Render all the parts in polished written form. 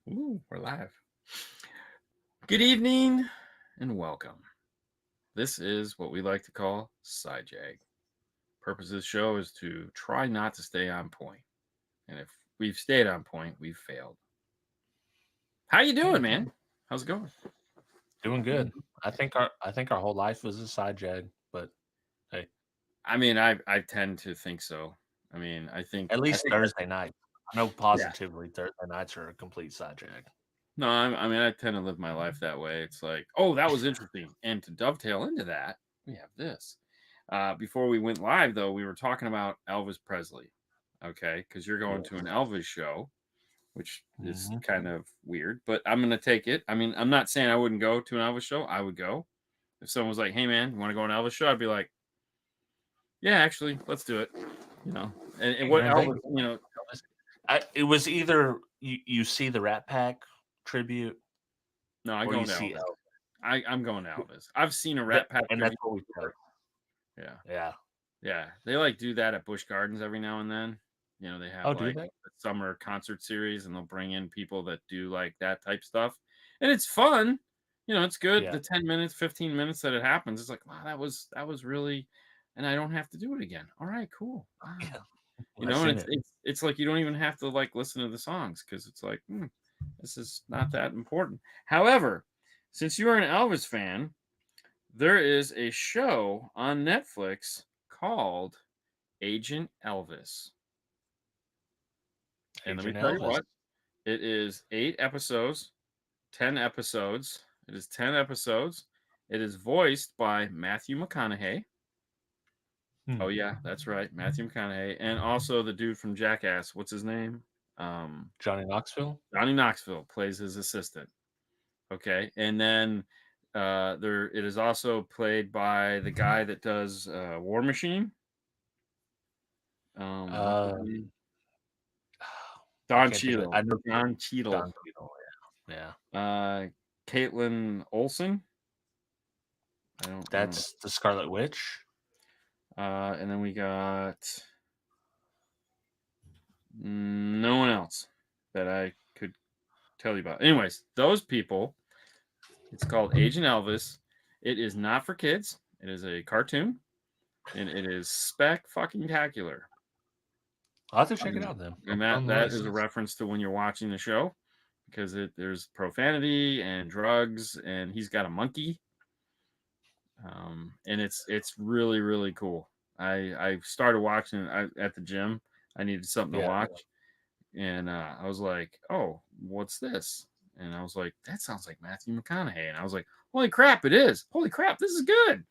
Ooh, we're live. Good evening and welcome. This is what we like to call Side Jag. Purpose of the show is to try not to stay on point. And if we've stayed on point, we've failed. How you doing, man? How's it going? Doing good. I think our whole life was a side jag, but hey, I mean, I tend to think so. I mean, I think at I least think Thursday night. I know yeah. positively Thursday nights are a complete side jag. No, I mean, I tend to live my life that way. It's like, oh, that was interesting. And to dovetail into that, we have this. Before we went live, though, we were talking about Elvis Presley. Okay, because you're going to an Yes. Elvis show, which is Hmm. kind of weird, but I'm going to take it. I mean, I'm not saying I wouldn't go to an Elvis show. I would go. If someone was like, hey, man, you want to go to an Elvis show? I'd be like, yeah, actually, let's do it. You know, and what Man, Elvis, you know, it was either you see the Rat Pack tribute no, I or go you to see Elvis. Elvis. I'm going to Elvis. I've seen a Rat Pack And that's tribute what we said. before. Yeah. Yeah. Yeah, they like do that at Busch Gardens every now and then. You know, they have Oh, do like they? a summer concert series and they'll bring in people that do like that type stuff. And it's fun. You know, it's good. Yeah. The 10 minutes, 15 minutes that it happens, it's like, wow, that was really and I don't have to do it again. All right, cool. Wow. Yeah. You I've know, and seen it's it. it's it's like you don't even have to like listen to the songs because it's like, this is not that important. However, since you are an Elvis fan, there is a show on Netflix called Agent Elvis. And let me Agent tell you Elvis. what, it is 8 episodes, 10 episodes. It is 10 episodes. It is voiced by Matthew McConaughey. Oh Hmm. yeah, that's right, Matthew McConaughey, and also the dude from Jackass. What's his name? Um, Johnny Knoxville. Johnny Knoxville plays his assistant. Okay, and then there it is also played by the guy that does War Machine. What's his name? Um, I Don can't think of it. Cheadle. I know Don Cheadle. Don Cheadle. Yeah. Uh, Caitlin Olsen. I don't know. That's the Scarlet Witch. And then we got no one else that I could tell you about. Anyways, those people. It's called Agent Elvis. It is not for kids. It is a cartoon, and it is spectacular. I'll have to check it out then. I'll And put it on the that is a list. reference to when you're watching the show because there's profanity and drugs, and he's got a monkey. And it's really really cool. I started watching it at the gym. I needed something to Yeah. watch, and I was like, "Oh, what's this?" And I was like, "That sounds like Matthew McConaughey." And I was like, "Holy crap, it is! Holy crap, this is good!"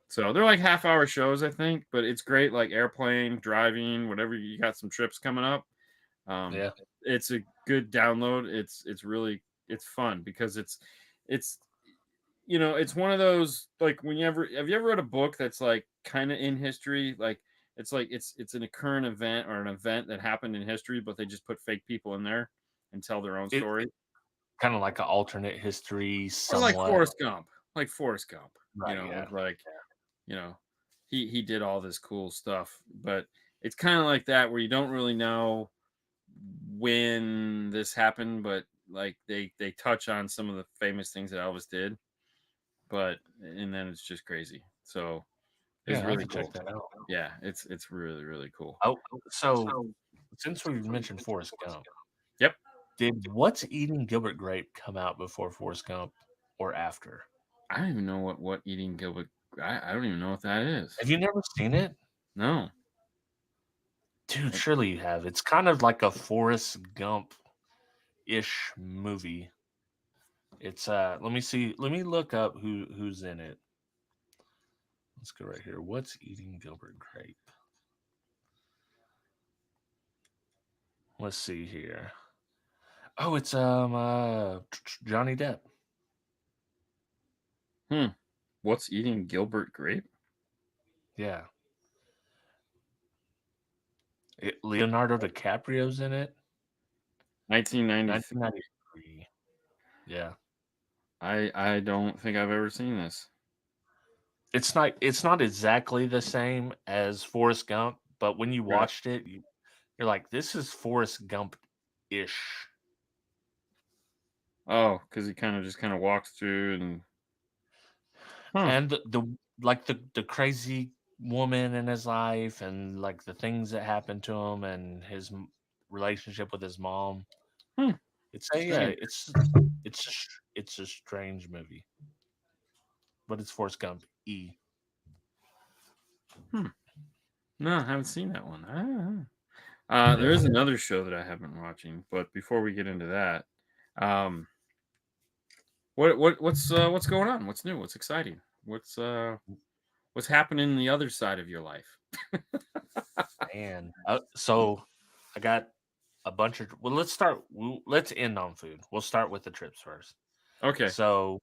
So they're like half-hour shows, I think, but it's great. Like airplane, driving, whatever. You got some trips coming up. Um, Yeah. it's a good download. It's really it's fun because it's it's one of those like when you ever have you ever read a book that's like kind of in history, like it's in a current event or an event that happened in history, but they just put fake people in there and tell their own It story, kinda like an alternate history or like somewhat. Forrest Gump, like Forrest Gump. Right, yeah. It's like you know he did all this cool stuff, but it's kind of like that where you don't really know when this happened, but like they touch on some of the famous things that Elvis did, but and then it's just crazy. So it's Yeah, I'll have really to check cool. that out. Yeah, it's really really cool. Oh, so since we've mentioned Forrest Gump, Yep. did What's Eating Gilbert Grape come out before Forrest Gump or after? I don't even know what eating Gilbert. I don't even know what that is. Have you never seen it? No. Dude, surely you have. It's kind of like a Forrest Gump-ish movie. It's let me see. Let me look up who's in it. Let's go right here. What's Eating Gilbert Grape? Let's see here. Oh, it's Johnny Depp. What's eating Gilbert Grape? Yeah. Leonardo DiCaprio's in it. 1993. 1993. Yeah. I don't think I've ever seen this. It's not exactly the same as Forrest Gump, but when you Right. watched it, you're like, this is Forrest Gump-ish. Oh, because he kind of walks through and huh. And the crazy woman in his life, and like the things that happened to him, and his relationship with his mom. Hmm. It's Strange. it's a strange movie, but it's Forrest Gump. Hmm. No, I haven't seen that one. There Yeah. is another show that I haven't been watching, but before we get into that, um, what's going on? What's new? What's exciting? What's happening in the other side of your life? And so I got a bunch of. Well, let's end on food. We'll start with the trips first. Okay, So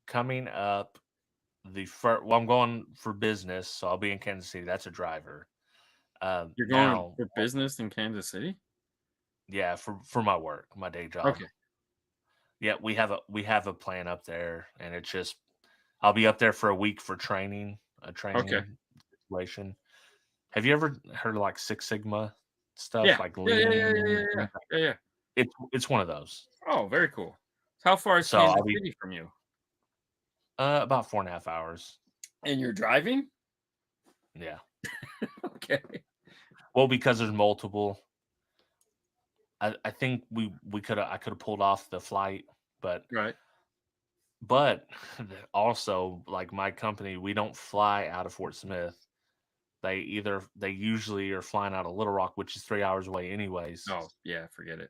coming up, the first. Well, I'm going for business, so I'll be in Kansas City. That's a driver. you're going Now, for business in Kansas City. yeah, for my work, my day job. Okay, Yeah, we have a plan up there, and it's just I'll be up there for a week for training, a okay, training situation. Have you ever heard of like Six Sigma stuff, yeah, like yeah, yeah, yeah, lean yeah, yeah, and yeah, things like yeah, yeah. it's one of those. Oh, very cool. How far is So I'll Kansas be City from you? about 4.5 hours. And you're driving? Yeah. Okay, Well, because there's multiple. I think I could have pulled off the flight, but right. but also like my company, we don't fly out of Fort Smith. They usually are flying out of Little Rock, which is 3 hours away anyways. Oh, yeah, forget it.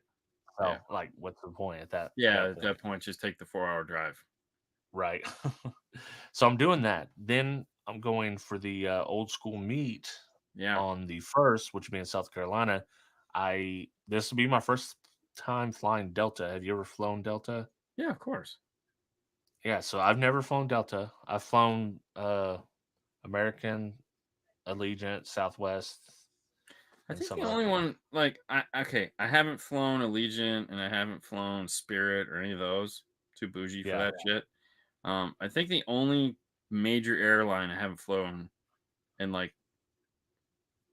Yeah, So like, what's the point at yeah. that At that point, point, just take the 4 hour drive. right? So I'm doing that. Then I'm going for the old school meet Yeah, on the first, which will be in South Carolina. I This will be my first time flying Delta. Have you ever flown Delta? yeah, of course. Yeah, so I've never flown Delta. I've flown American, Allegiant, Southwest, I and think some the other only one. one, like, I haven't flown Allegiant and I haven't flown Spirit or any of those. Too bougie for Yeah, that shit. I think the only major airline I haven't flown and like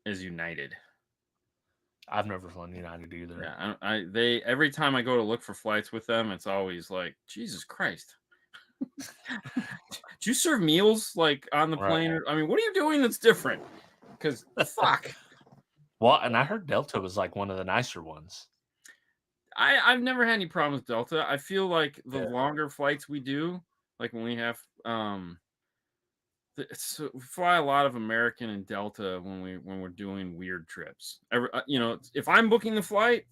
is United. I've never flown United either. Yeah, they every time I go to look for flights with them, it's always like, Jesus Christ. Do you serve meals like on the Right. plane? I mean, what are you doing that's different? Because fuck, Well, and I heard Delta was like one of the nicer ones. I've never had any problems with Delta. I feel like the Yeah. longer flights we do, like when we have so we fly a lot of American and Delta when we're doing weird trips. If I'm booking the flight,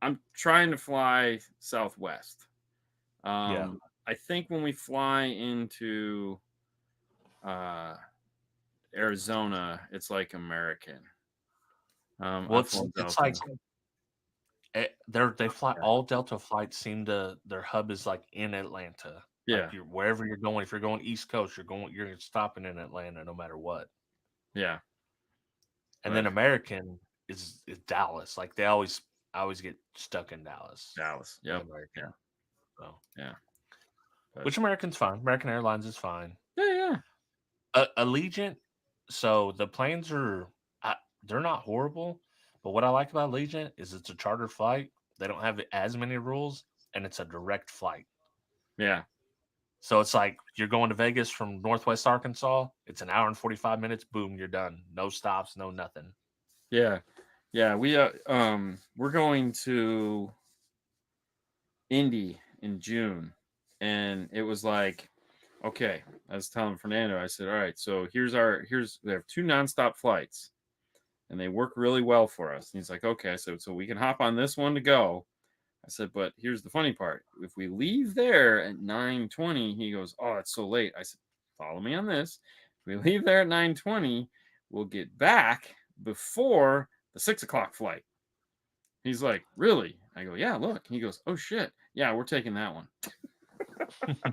I'm trying to fly Southwest. Yeah. I think when we fly into uh, Arizona, it's like American. Well, I've flown it's Delta. like they fly all Delta flights seem to their hub is like in Atlanta. Yeah, Like you're wherever you're going, if you're going East Coast, you're stopping in Atlanta no matter what. yeah, And then but American is Dallas. Like I always get stuck in Dallas Dallas. with Yep. Yeah, American. So yeah, but which American's fine. American Airlines is fine. yeah, yeah, Allegiant. So the planes they're not horrible, but what I like about Allegiant is it's a charter flight. They don't have as many rules, and it's a direct flight. yeah, So it's like you're going to Vegas from Northwest Arkansas. It's an hour and 45 minutes. Boom, you're done. No stops, no nothing. yeah, yeah. We're going to Indy in June, and it was like, okay. I was telling Fernando, I said, all right, so here's we have two nonstop flights, and they work really well for us. And he's like, okay, so we can hop on this one to go. I said, but here's the funny part. If we leave there at 9:20, he goes, oh, it's so late. I said, follow me on this. If we leave there at 9:20, we'll get back before the 6 o'clock flight. He's like, really? I go, yeah, look. He goes, oh shit. Yeah, we're taking that one.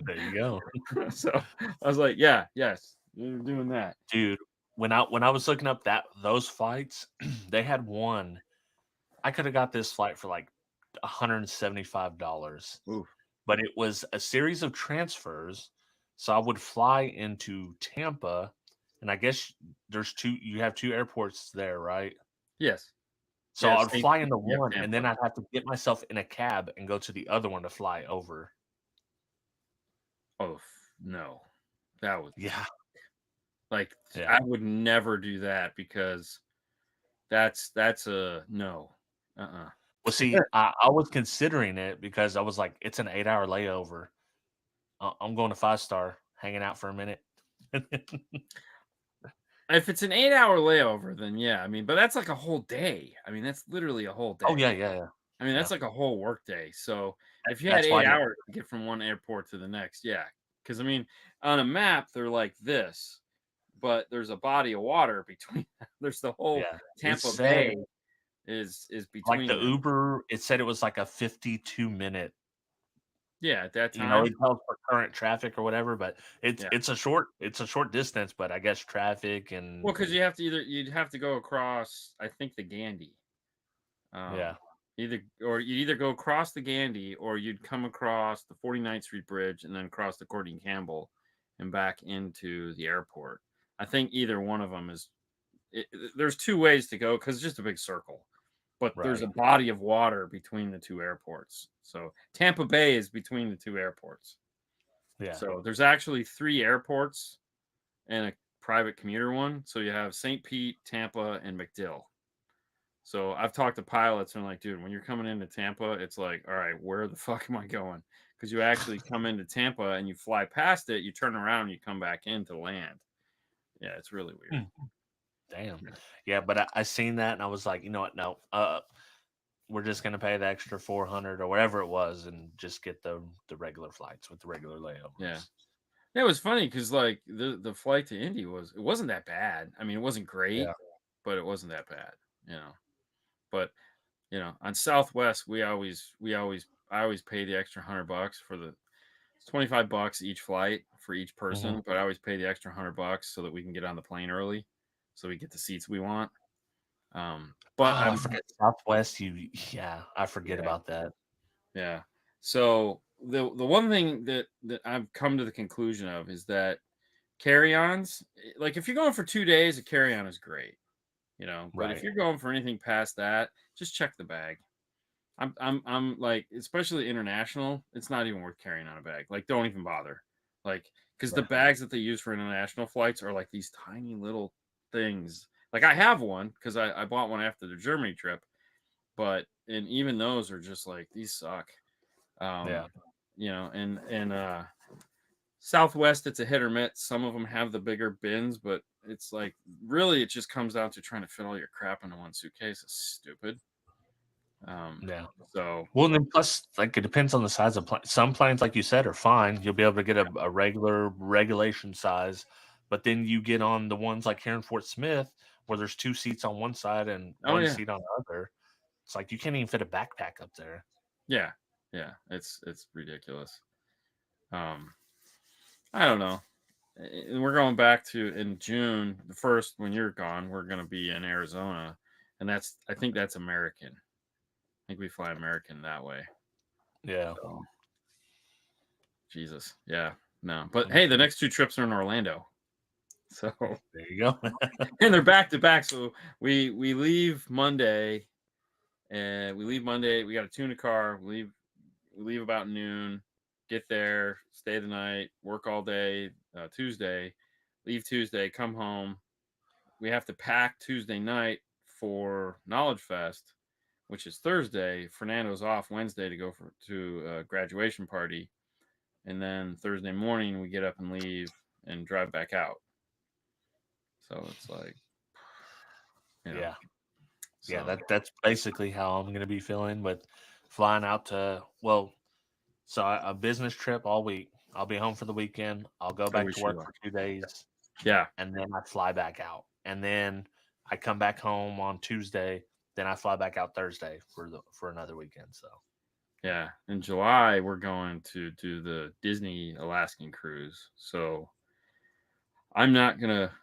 There you go. So I was like, yeah, yes, you're doing that. Dude, when I was looking up those flights, they had one. I could have got this flight for like $175, Ooh, but it was a series of transfers. So I would fly into Tampa, and I guess you have two airports there, right? yes. So Yeah, I'd St. fly into Yeah, one, and then Tampa. I'd have to get myself in a cab and go to the other one to fly over. Oh, no. That was Yeah, like, yeah. I would never do that because that's a no. Uh-uh. Well, see, I was considering it because I was like, it's an 8-hour layover. I'm going to 5-star, hanging out for a minute. If it's an 8-hour layover, then yeah, I mean, but that's like a whole day. I mean, that's literally a whole Oh, day. yeah, yeah, yeah. I mean, Yeah. that's like a whole work day. So if you had That's why 8 I didn't. hours to get from one airport to the next, yeah. Because I mean, on a map, they're like this, but there's a body of water between. There's the whole Yeah. It Tampa said, Bay is like, the between them. Uber, it said it was like a 52-minute, Yeah, at that it time. tells for current traffic or whatever, but Yeah. it's a short distance, but I guess traffic Well, and because you'd have to go across, I think, the Gandhi. yeah. You'd either go across the Gandhi or you'd come across the 49th Street Bridge and then cross the Courtney Campbell and back into the airport. I think either one of them is. There's two ways to go because it's just a big circle, but there's Right. a body of water between the two airports. So Tampa Bay is between the two airports. Yeah. So there's actually 3 airports and a private commuter one. So you have St. Pete, Tampa, and MacDill. So I've talked to pilots and I'm like, dude, when you're coming into Tampa, it's like, all right, where the fuck am I going? Because you actually come into Tampa and you fly past it, you turn around, and you come back into land. Yeah, it's really weird. Hmm. Damn. Yeah, but I seen that and I was like, you know what? No. We're just gonna pay the extra 400 or whatever it was and just get the regular flights with the regular Yeah. layovers. Yeah, it was funny because like the flight to Indy it wasn't that bad. I mean, it wasn't great, Yeah. but it wasn't that bad, But on Southwest, I always pay the extra $100 for it's $25 each flight for each Mhm. person, but I always pay the extra $100 so that we can get on the plane early, so we get the seats we want. But Oh, I forget Southwest. Yeah, I forget yeah, about that. yeah. So the one thing that I've come to the conclusion of is that carry-ons, like if you're going for 2 days, a carry-on is great, But if Right. you're going for anything past that, just check the bag. I'm like, especially international, it's not even worth carrying on a bag. Like, don't even bother. Like, because the Yeah. bags that they use for international flights are like these tiny little things. Like, I have one because I bought one after the Germany trip, and even those are just like these suck. Yeah. Um, and Southwest, it's a hit or miss. Some of them have the bigger bins, but it's like really it just comes down to trying to fit all your crap into one suitcase. It's stupid. Um, Yeah. so Well, and then plus, like, it depends on the size of plane. Some planes, like you said, are fine. You'll be able to get a regular regulation size, but then you get on the ones like here in Fort Smith, where there's 2 seats on one side and oh one yeah, seat on the other. It's like you can't even fit a backpack up there. yeah, yeah. It's ridiculous. Um, I don't know. And we're going back to in June the first when you're gone. We're going to be in Arizona, and I think that's American. I think we fly American that way. Yeah. So Jesus, yeah, no. But Mm, hey, the next 2 trips are in Orlando, so there you go. and they're back to back. So we leave Monday, and we leave Monday. We got a tuna car. We leave about noon. Get there, stay the night, work all day. Tuesday, leave Tuesday, come home. We have to pack Tuesday night for Knowledge Fest, which is Thursday. Fernando's off Wednesday to go to a graduation party, and then Thursday morning we get up and leave and drive back out. So it's like, you know, Yeah. Yeah, so that's basically how I'm gonna be feeling with flying out to so a business trip all week. I'll be home for the weekend. I'll go I back to wish you work luck. for 2 days, Yeah, and then I fly back out. And then I come back home on Tuesday. Then I fly back out Thursday for another weekend. So yeah. In July we're going to do the Disney Alaskan cruise. So I'm not gonna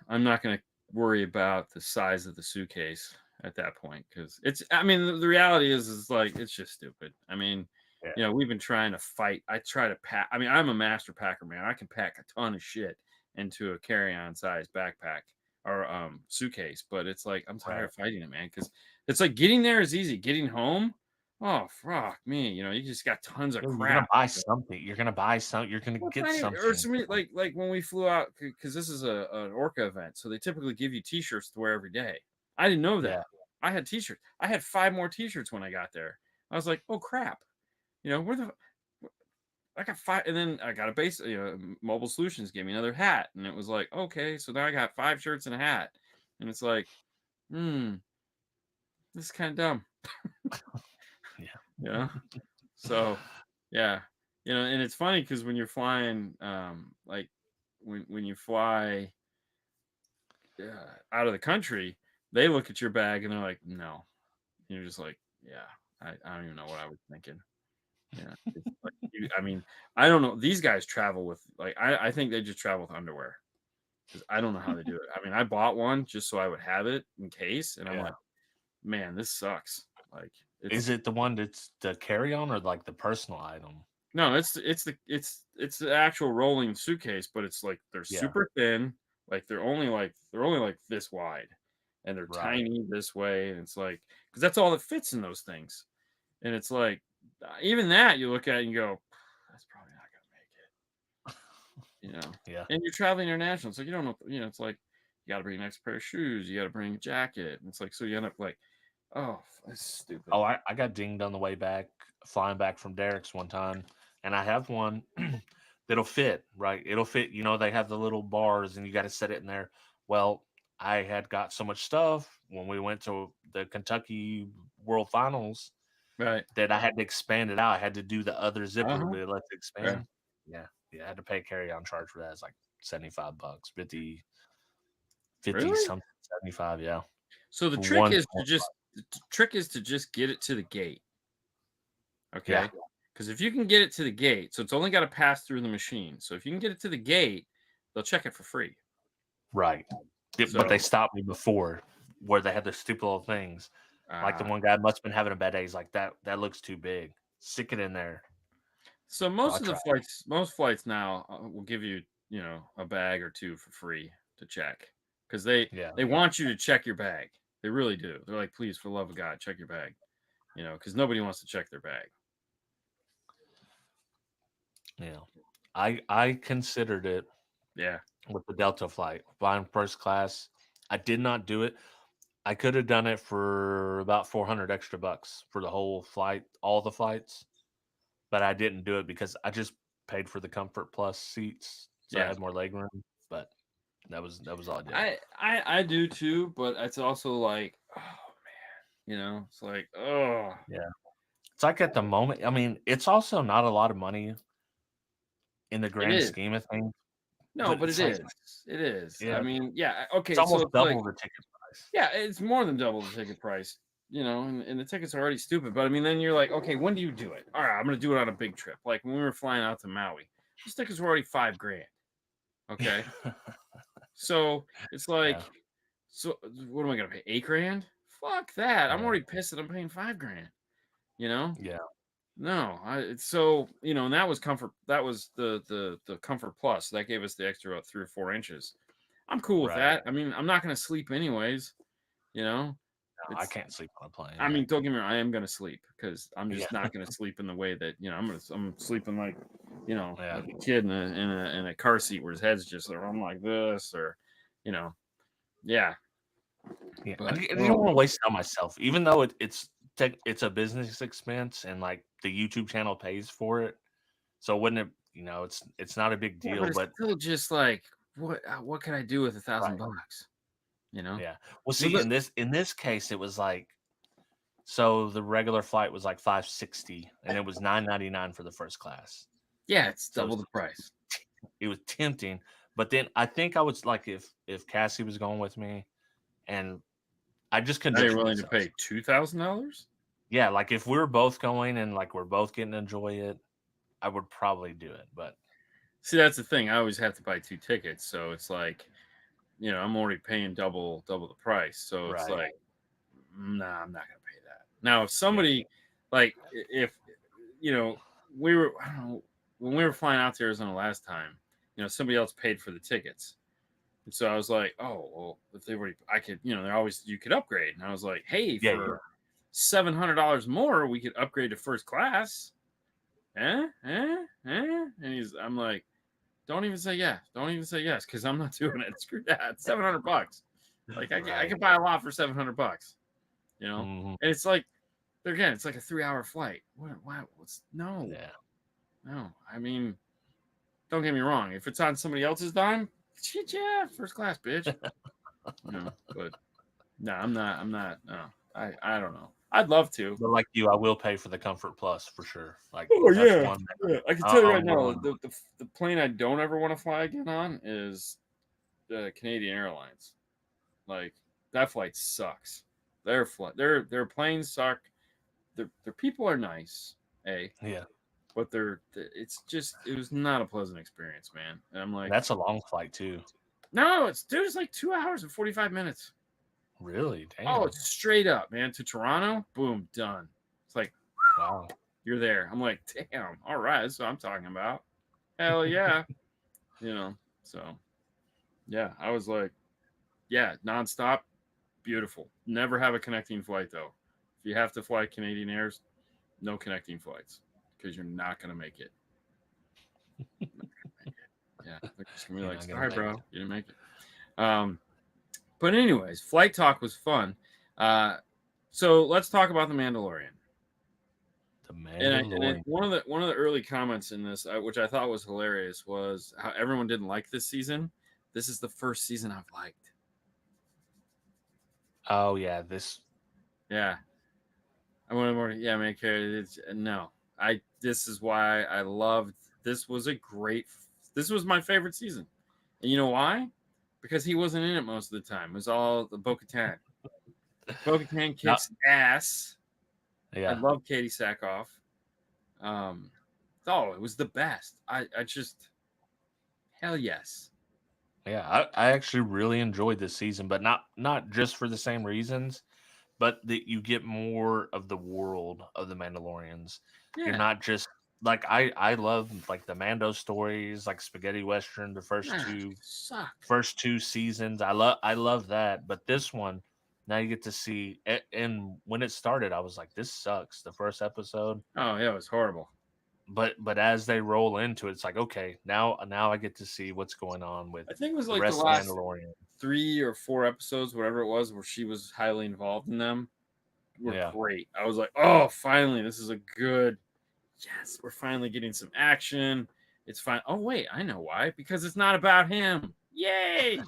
worry about the size of the suitcase at that point because I mean the reality is like it's just stupid. I mean, yeah, we've been trying to fight. I try to pack. I mean, I'm a master packer, man. I can pack a ton of shit into a carry-on size backpack or suitcase, but it's like I'm tired Right. of fighting it, man, because it's like getting there is easy. Getting home, oh fuck me, you just got tons of You're gonna crap. buy something. You're gonna buy some. You're gonna Well, it's get not even, or something. somebody like when we flew out because this is an Orca event, so they typically give you T-shirts to wear every day. I didn't know Yeah. that. I had T-shirts. I had 5 more T-shirts when I got there. I was like, oh crap, where the I got 5, and then I got a base. Mobile Solutions gave me another hat, and it was like, okay, so now I got 5 shirts and a hat, and it's like, hmm, this is kind of dumb, Yeah. you know. So, yeah, and it's funny because when you're flying, like when you fly out of the country, they look at your bag and they're like, no. And you're just like, yeah, I don't even know what I was thinking. Yeah, it's like I mean, I don't know. These guys travel with like I think they just travel with underwear because I don't know how they do it. I mean, I bought one just so I would have it in case, and I'm Yeah. like, man, this sucks. Like Is it's it the one that's the carry on or like the personal item? no, it's the actual rolling suitcase, but it's like they're Yeah. super thin, like they're only like this wide, and they're Right. tiny this way, and it's like because that's all that fits in those things, and it's like even that you look at it and you go, that's probably not gonna make it. Yeah. And you're traveling international, so you don't know, it's like you got to bring an extra pair of shoes, you got to bring a jacket, and it's like so you end up like, oh, that's stupid. Oh, I got dinged on the way back, flying back from Derek's one time, and I have one that'll fit, right? It'll fit. They have the little bars, and you got to set it in there. Well, I had got so much stuff when we went to the Kentucky World Finals Right. that I had to expand it out. I had to do the other zipper Uh-huh. to let it Yeah. expand. Yeah, yeah, I had to pay a carry-on charge for that. It's like $75, 50 Really? something, 75. Yeah, So for one. the trick is to just get it to the gate, Yeah, okay? Because if you can get it to the gate, so it's only got to pass through the machine. So if you can get it to the gate, they'll check it for free. right. But they So stopped me before where they had the stupid little things. Like the uh, one guy must have been having a bad day. He's like, that looks too big. Stick it in there. so So I tried. most flights now will give you, a bag or two for free to check because they Yeah, they want you to check your bag. They really do. They're like, please, for the love of God, check your bag. Because nobody wants to check their bag. yeah. I considered it Yeah. with the Delta flight, flying first class. I did not do it. I could have done it for about 400 extra bucks for the whole flight, all the flights, but I didn't do it because I just paid for the Comfort Plus seats, so I Yeah. had more leg room. But that was all I did. I do too, but it's also like, oh man, it's like, oh, Yeah, it's like at the moment. I mean, it's also not a lot of money in the it grand is. scheme of things, No, but but it's it like, is. It is. I yeah, mean, yeah. it's Okay, so almost it's like, double the ticket price. yeah, it's more than double the ticket price, and the tickets are already stupid. But I mean, then you're like, okay, when do you do it? All right, I'm gonna do it on a big trip. Like when we were flying out to Maui, those tickets were already $5,000. Okay, so it's Yeah, like, so what am I gonna pay? $8,000? Fuck that! I'm yeah, already pissed that I'm paying $5,000. You know? yeah, No, it's so and that was comfort. That was the Comfort Plus. That gave us the extra about 3 or 4 inches. I'm cool with right. that. I mean, I'm not gonna sleep anyways. You know, No, I it's. can't sleep on a plane. I mean, don't get me wrong. I am gonna sleep because I'm Yeah, just not gonna sleep in the way that I'm sleeping like yeah, like a kid in a car seat where his head's just I'm like this or you know yeah. yeah. I But didn't want to waste it on myself, even though it's a business expense and like the YouTube channel pays for it. So wouldn't it? It's not a big yeah, deal, but it's but still just like what can I do with right, $1,000? You know. yeah. Well, But see, in this case, it was like so the regular flight was like 560, and it was 999 for the first class. yeah, it's So double the price. it was tempting, but then I think I was like, if Cassie was going with me, and I just Now you're convinced willing to myself. pay $2,000? Yeah, like if we were both going and like we're both getting to enjoy it, I would probably do it. But See, that's the thing. I always have to buy 2 tickets, so it's like, I'm already paying double the price. So it's right, like, nah, I'm not gonna pay that. Now, if yeah, somebody like if you know, I don't know, when we were flying out to Arizona last time, somebody else paid for the tickets. And so I was like, oh, well, if they were, I could, they're always, you could upgrade. And I was like, hey, Yeah, yeah. for $700 more, we could upgrade to first class. And I'm like, don't even say yes. Don't even say yes, because I'm not doing it. Screw that. $700. Like I Right. can buy a lot for $700. Mhm. And it's like, again, it's like a 3-hour flight. What's no, Yeah. no. I mean, don't get me wrong. If it's on somebody else's dime, shit, yeah, first class, bitch. But no, I'm not. No, I don't know. I'd love to. But like you, I will pay for the Comfort Plus for sure. Like Oh that's yeah, one yeah. I can tell you right I'm now, willing. the plane I don't ever want to fly again on is the Canadian Airlines. Like that flight sucks. Their planes suck. Their people are nice, Yeah. but it was not a pleasant experience, man. And I'm like, That's a long flight too. no, it's like 2 hours and 45 minutes. Really? Oh, Damn. it's straight up, man, to Toronto. Boom, done. It's like, Wow. you're there. I'm like, damn, all right, that's what I'm talking about. Hell yeah. So yeah, I was like, yeah, nonstop, beautiful. Never have a connecting flight though. If you have to fly Canadian Airs, no connecting flights because you're not gonna make it. Yeah, they're just gonna be You're like, not gonna sorry, make bro, it. you didn't make it. But anyways, flight talk was fun. So let's talk about the Mandalorian. The And Mandalorian. one of the early comments in this, which I thought was hilarious, was how everyone didn't like this season. This is the first season I've liked. Oh yeah, this Yeah, I want more. Yeah, man, it's no. This is why I loved. This was a great. This was my favorite season, and you know why? Because he wasn't in it most of the time. It was all the Bo-Katan. Bo-Katan not kicks ass. I yeah. love Katie Sackhoff. Oh, it was the best. I just hell yes. Yeah, I actually really enjoyed this season, but not just for the same reasons, but that you get more of the world of the Mandalorians. You're Yeah. not just like I love like the Mando stories, like Spaghetti Western, the Nah, suck. first two seasons. I love that, but this one now you get to see and when it started, I was like, this sucks. The first episode, Oh yeah, it was horrible. but as they roll into it, it's like okay, now I get to see what's going on with I think it was the like the rest of last Mandalorian. 3 or 4 episodes, whatever it was, where she was highly involved in them, were Yeah, great. I was like, oh, finally, this is a good. Yes, we're finally getting some action. It's fine. Oh wait, I know why. Because it's not about him. Yay!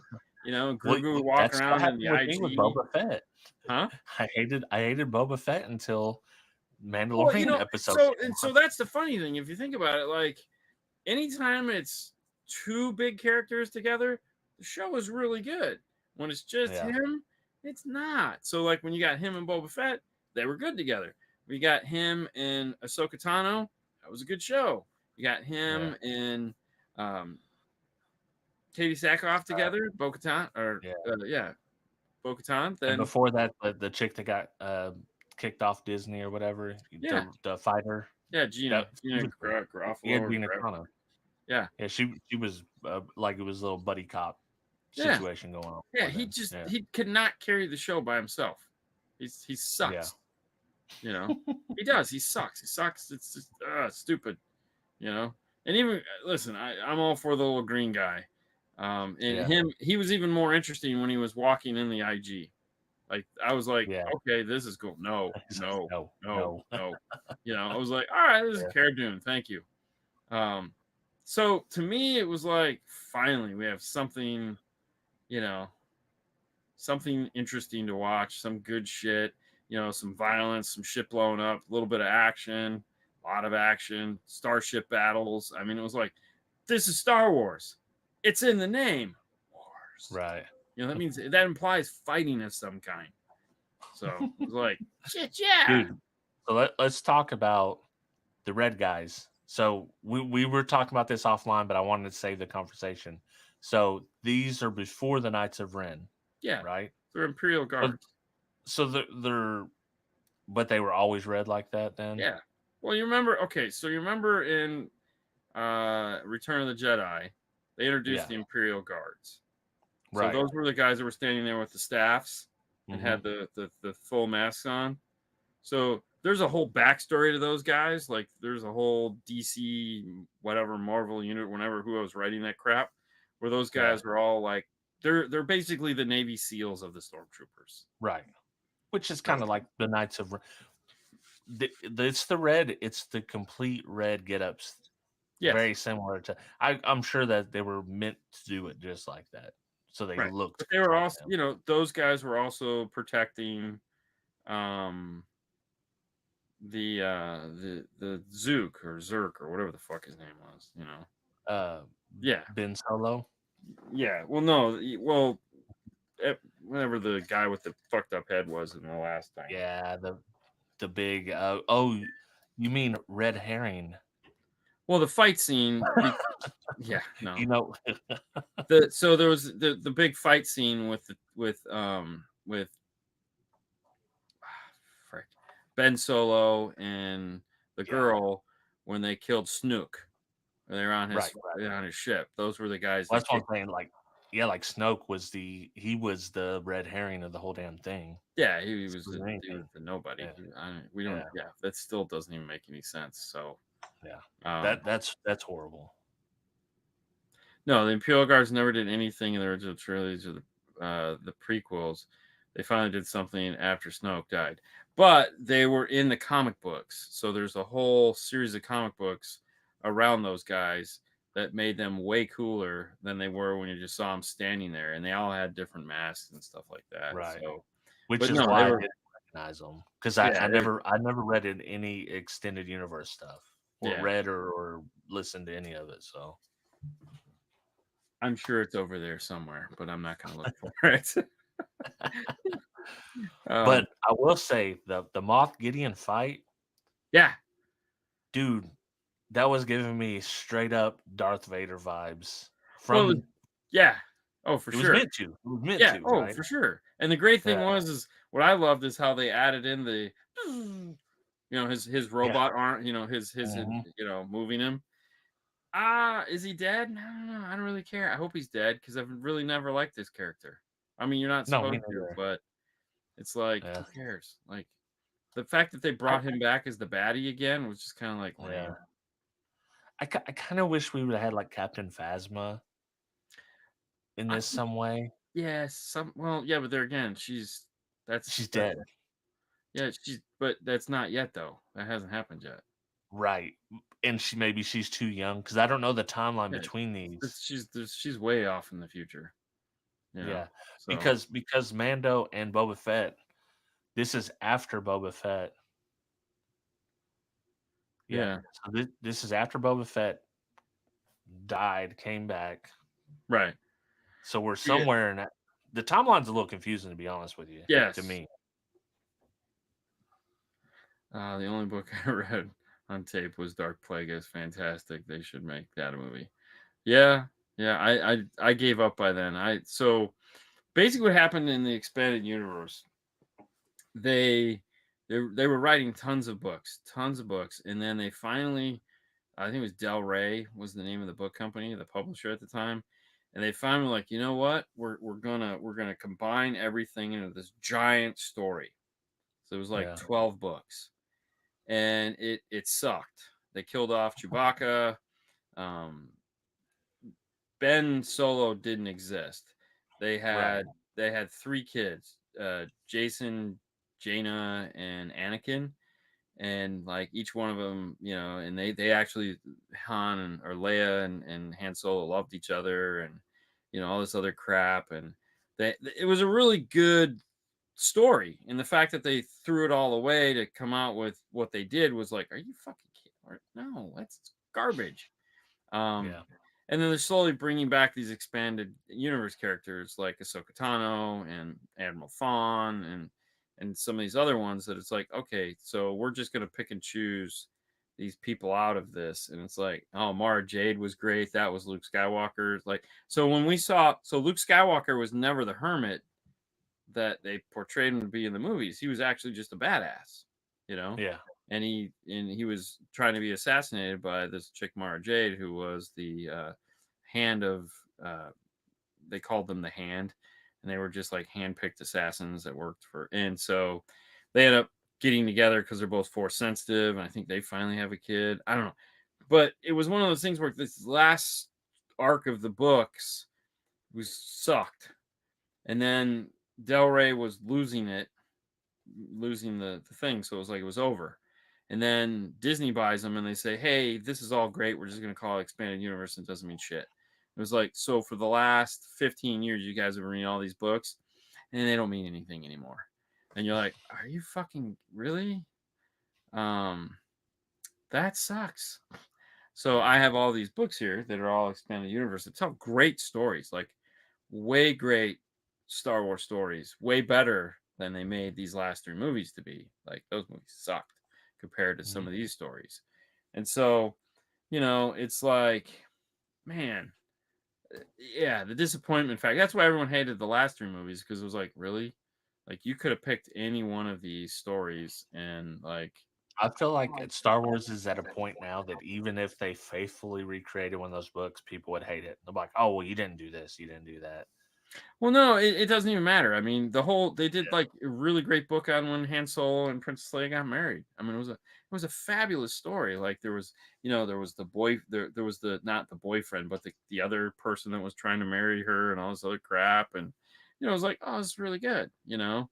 well, Grogu walking that's what around in happened the with me with IG. Boba Fett. Huh? I hated Boba Fett until Well, Mandalorian episodes so came and on. so that's the funny thing. If you think about it, like anytime it's two big characters together, the show is really good. When it's just Yeah, him, it's not. So like when you got him and Boba Fett, they were good together. We got him and Ahsoka Tano, that was a good show. You got yeah, him and um, Katie Sackhoff together, Bo-Katan, or yeah. yeah, Bo-Katan. And Then before that, the chick that got kicked off Disney or whatever, yeah, the fighter yeah, that Gina she was great. Garofalo Yeah, or Gina whatever. Carano. Yeah, Yeah, she was like it was a little buddy cop yeah. situation going on Yeah, for them. Yeah, he could not carry the show by himself. He yeah, sucks. He does. He sucks. He sucks. It's just stupid. And even listen, I'm all for the little green guy. And yeah, he was even more interesting when he was walking in the IG. Like I was like, yeah. okay, this is cool. No, no, No, no, no. no. I was like, all right, this is Yeah, Cara Dune. Thank you. Um, so to me, it was like finally we have something, you know, something interesting to watch, some good shit, some violence, some shit blowing up, a little bit of action, a lot of action, starship battles. I mean, it was like, this is Star Wars. It's in the name. Wars. right. That means that implies fighting of some kind. So it was like, shit, yeah. Dude, so let's talk about the red guys. So we were talking about this offline, but I wanted to save the conversation. So these are before the Knights of Ren, Yeah. right? They're Imperial But Guards. so they're but they were always red like that then? Yeah. Well, you remember, okay, so you remember in Return of the Jedi, they introduced Yeah. the Imperial Guards. So Right. those were the guys that were standing there with the staffs and Hmm. had the full masks on. So there's a whole backstory to those guys. Like there's a whole DC whatever Marvel unit, whenever who was writing that crap, where those Yeah. guys were all like they're basically the Navy SEALs of the stormtroopers. Right. Which is kind So of like the Knights of. It's the red. It's the complete red get-ups. yes, Very similar to. I'm sure that they were meant to do it just like that, so they right. looked But they were like also, them. those guys were also protecting um the Zook or Zerk or whatever the fuck his name was. Uh, Yeah. Ben Solo. Yeah. Well, no. Whatever the guy with the fucked up head was in the last thing. Yeah, the big. Oh, you mean red herring? Well, the fight scene. Yeah. No. You know. So there was the big fight scene with frick, Ben Solo and the Yeah. girl when they killed Snook. When they were on Right. his ship. Those were the guys Well, that that's what I'm kicked. saying. Like, yeah, like Snoke was he was the red herring of the whole damn thing. Yeah, he was Was anything. the nobody. Yeah. We don't. Yeah. Yeah, that still doesn't even make any sense. So, Yeah. um, That's horrible. no, the Imperial Guards never did anything in the original trilogy or the prequels. They finally did something after Snoke died, but they were in the comic books. So there's a whole series of comic books around those guys that made them way cooler than they were when you just saw them standing there, and they all had different masks and stuff like that. Right. So, Which but is no, they why I were. didn't recognize them because Yeah, I never read in any extended universe stuff or yeah. read or listened to any of it. So I'm sure it's over there somewhere, but I'm not going to look for it. but um, I will say the Moff Gideon fight, yeah. dude, that was giving me straight up Darth Vader vibes Well, from yeah. Oh, for it was sure. meant to. It was meant Yeah. to, Oh, right? for sure. And the great Yeah. thing is what I loved is how they added in his Yeah. robot arm, Mhm. moving him. Is he dead? I don't know. I don't really care. I hope he's dead because I've really never liked this character. I mean, you're not No, me supposed to, neither. but it's like, Yeah. who cares? Like, the fact that they I, brought him back as the baddie again was just kind of like yeah. lame. I kind of wish we would have had like Captain Phasma in I, this some way. yes, well, yeah, but there again, that's She's that's dead. yeah, but that's not yet though. That hasn't happened yet. Right. And she's too young because I don't know the timeline Yeah, between these. she's way off in the future. Yeah. So Because Mando and Boba Fett, this is after Boba Fett. Yeah. yeah, So this is after Boba Fett died, came back. right. So we're Yeah, somewhere in that. The timeline's a little confusing to be honest with you, to yes. me. The only book I read on tape was Dark Plague. It's fantastic. They should make that a movie. Yeah, yeah. I gave up by then. So basically what happened in the expanded universe, they they were writing tons of books, and then they finally, I think it was Del Rey was the name of the book company, the publisher at the time, and they finally were like, you know what, we're gonna combine everything into this giant story. So it was like Yeah. 12 books, and it sucked. They killed off Chewbacca. Um, Ben Solo didn't exist. They Right. had three kids, Jason, Jaina, and Anakin, and like each one of them, and they actually Han or Leia and Han Solo loved each other, and all this other crap, and it was a really good story, and the fact that they threw it all away to come out with what they did was like, are you fucking kidding? No, that's garbage. Yeah. um and then they're slowly bringing back these expanded universe characters like Ahsoka Tano and Admiral Thrawn and some of these other ones that it's like, okay, so we're just going to pick and choose these people out of this. And it's like, oh, Mara Jade was great. That was Luke Skywalker. Like, so when we saw, so Luke Skywalker was never the hermit that they portrayed him to be in the movies. He was actually just a badass, you know? Yeah. And he was trying to be assassinated by this chick Mara Jade, who was the hand of they called them the Hand, and they were just like handpicked assassins that worked for. And so they end up getting together because they're both force sensitive, and I think they finally have a kid. I don't know, but it was one of those things where this last arc of the books was sucked, and then Del Rey was losing the thing, so it was like it was over. And then Disney buys them and they say, hey, this is all great, we're just going to call it expanded universe, and it doesn't mean shit. It was like, so for the last 15 years you guys have been reading all these books and they don't mean anything anymore. And you're like, are you fucking really? That sucks. So I have all these books here that are all expanded universe that tell great stories, like way great Star Wars stories, way better than they made these last 3 movies to be. Like, those movies sucked compared to some of these stories. And so, it's like, man, yeah, the disappointment fact. That's why everyone hated the last 3 movies, because it was like, really? Like, you could have picked any one of these stories and like, I feel like Star Wars is at a point now that even if they faithfully recreated one of those books, people would hate it. They're like, "Oh, well, you didn't do this, you didn't do that." well, no, it doesn't even matter. I mean, they did like a really great book on when Han Solo and Princess Leia got married. I mean, it was a fabulous story. Like, there was, there was the boy, there was the, not the boyfriend, but the other person that was trying to marry her and all this other crap. And, it was like, oh, it's really good. The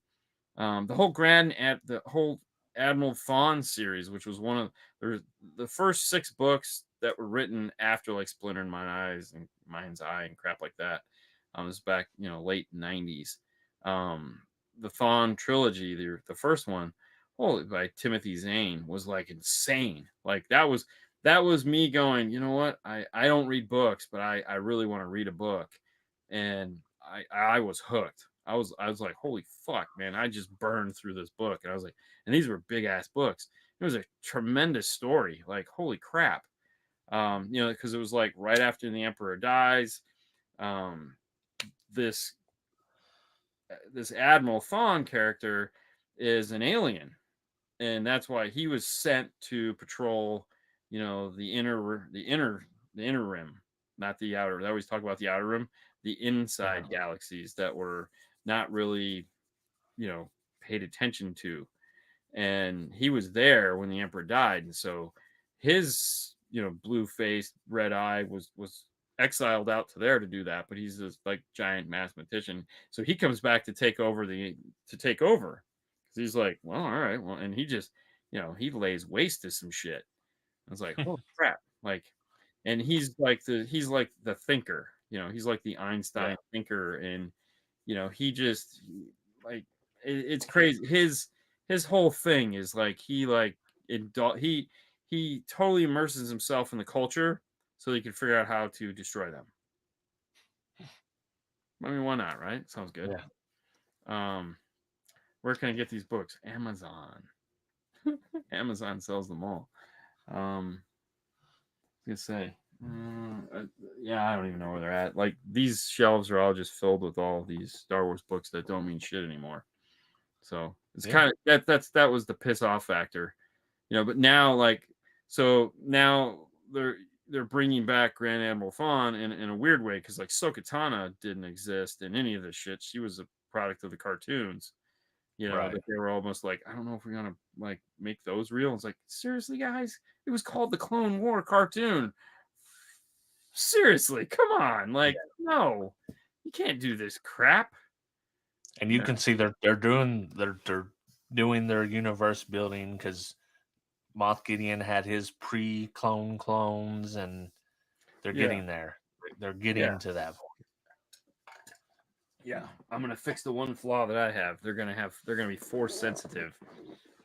whole Admiral Thawne series, which was one of the first 6 books that were written after like Splinter in Mind's Eye and crap like that. This is back, late 90s. The Thawne trilogy, the first one, holy, by Timothy Zahn, was like insane. Like, that was me going, you know what? I don't read books, but I really want to read a book. And I was hooked. I was like, holy fuck, man! I just burned through this book, and I was like, and these were big ass books. It was a tremendous story. Like, holy crap, because it was like right after the Emperor dies. This this Admiral Thawne character is an alien, and that's why he was sent to patrol, the inner rim, not the outer. They always talk about the outer rim, the inside galaxies that were not really, paid attention to. And he was there when the Emperor died, and so his, blue faced, red eye was exiled out to there to do that. But he's this like giant mathematician, so he comes back to take over because he's like, well, all right, well, and he just, he lays waste to some shit. I was like, holy crap, like, and he's like the thinker, he's like the Einstein thinker. And he just, like, it's crazy. His whole thing is like, he totally immerses himself in the culture so he can figure out how to destroy them. I mean, why not, right? Sounds good. Where can I get these books? Amazon. Amazon sells them all. I was gonna say, yeah, I don't even know where they're at. Like, these shelves are all just filled with all these Star Wars books that don't mean shit anymore. So it's kind of that was the piss off factor, But now, like, so now they're bringing back Grand Admiral Thawne in a weird way, because like Ahsoka didn't exist in any of this shit. She was a product of the cartoons. That they were almost like, I don't know if we're gonna like make those real. It's like, seriously, guys, it was called the Clone War cartoon. Seriously, come on, like, no, you can't do this crap. And you can see they're doing their universe building, because Moff Gideon had his pre-clone clones, and they're getting there. They're getting to that point. Yeah, I'm gonna fix the one flaw that I have. They're gonna be force sensitive.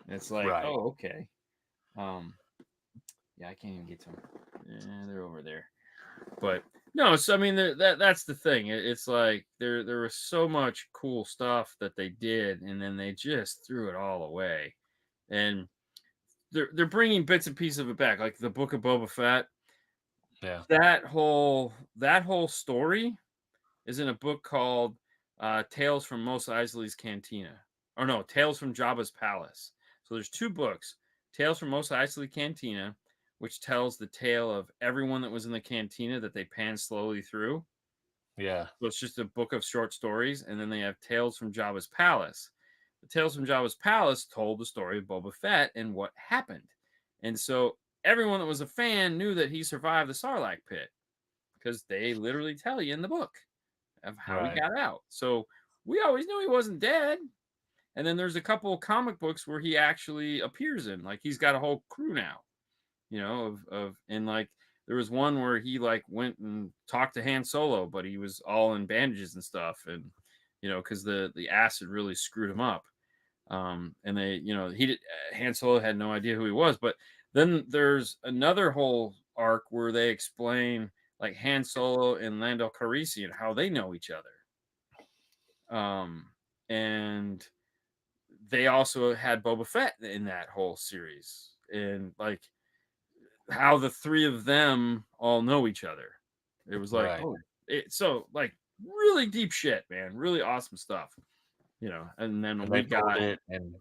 It's like, oh, okay. Yeah, I can't even get to them. Yeah, they're over there. But no, so I mean, that's the thing. It's like there was so much cool stuff that they did, and then they just threw it all away. And they're bringing bits and pieces of it back, like the Book of Boba Fett. Yeah, that whole story is in a book called Tales from Mos Eisley's Cantina. Or no, Tales from Jabba's Palace. So there's 2 books. Tales from Mos Eisley Cantina, which tells the tale of everyone that was in the cantina that they pan slowly through. Yeah. So it's just a book of short stories, and then they have Tales from Jabba's Palace. The Tales from Jabba's Palace told the story of Boba Fett and what happened. And so everyone that was a fan knew that he survived the Sarlacc pit because they literally tell you in the book of how he Right. got out. So we always knew he wasn't dead. And then there's a couple of comic books where he actually appears in, like he's got a whole crew now, and like there was one where he like went and talked to Han Solo, but he was all in bandages and stuff, and because the acid really screwed him up. And they, he did. Han Solo had no idea who he was, but then there's another whole arc where they explain like Han Solo and Lando Calrissian how they know each other. And they also had Boba Fett in that whole series, and like how the three of them all know each other. It was like, Right. so like really deep shit, man, really awesome stuff, And then And we they pulled got, it and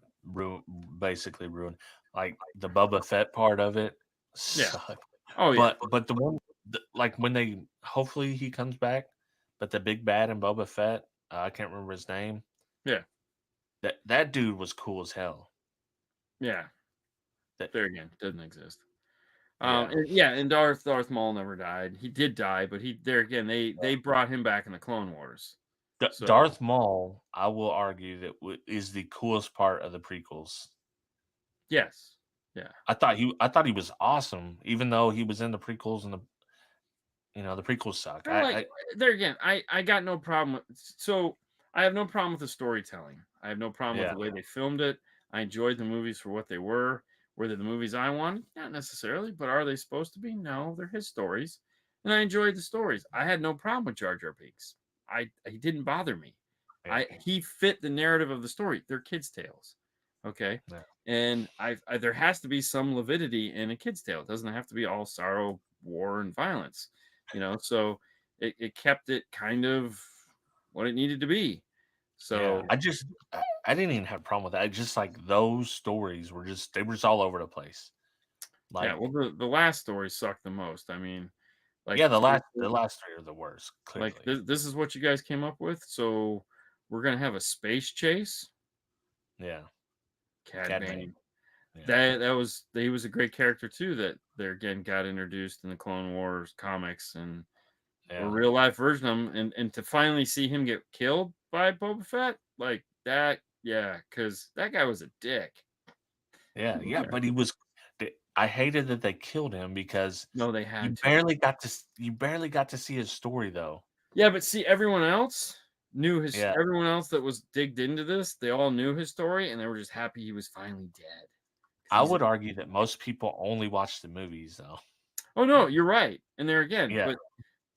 basically ruined like the Boba Fett part of it yeah, sucked. oh yeah, But the one like when they hopefully he comes back, but the big bad in Boba Fett, I can't remember his name. yeah, That dude was cool as hell. yeah. That There again, doesn't exist. yeah. And Darth Maul never died. He did die, but he there again they brought him back in the Clone Wars. So Darth Maul, I will argue that is the coolest part of the prequels. yes, yeah. I thought he was awesome, even though he was in the prequels and the prequels suck. I like there again. I got no problem with, so I have no problem with the storytelling. I have no problem with Yeah. the way they filmed it. I enjoyed the movies for what they were. Were they the movies I wanted? Not necessarily, but are they supposed to be? No, they're his stories, and I enjoyed the stories. I had no problem with Jar Jar Binks. He didn't bother me. Yeah. He fit the narrative of the story. They're kids' tales, okay, Yeah. and I there has to be some lividity in a kid's tale. It doesn't have to be all sorrow, war, and violence. So it kept it kind of what it needed to be. Yeah. So I didn't even have a problem with that. Just like those stories were they were just all over the place. yeah, Like well the last story sucked the most. I mean, like yeah, the seriously, last three are the worst, like clearly. this is what you guys came up with. So we're gonna have a space chase. Yeah. Cad Cad Bane. Bane. Yeah. That was he was a great character too. That there again got introduced in the Clone Wars comics and a Yeah. real life version of him, and to finally see him get killed by Boba Fett like that, yeah, because that guy was a dick. Yeah. Yeah. But I hated that they killed him because No, they had you to. barely got to see his story though. Yeah, but see, everyone else knew his. Yeah. Everyone else that was digged into this, they all knew his story, and they were just happy he was finally dead. 'Cause I he's. would argue that most people only watch the movies though. Oh no, you're right. And there again, Yeah. but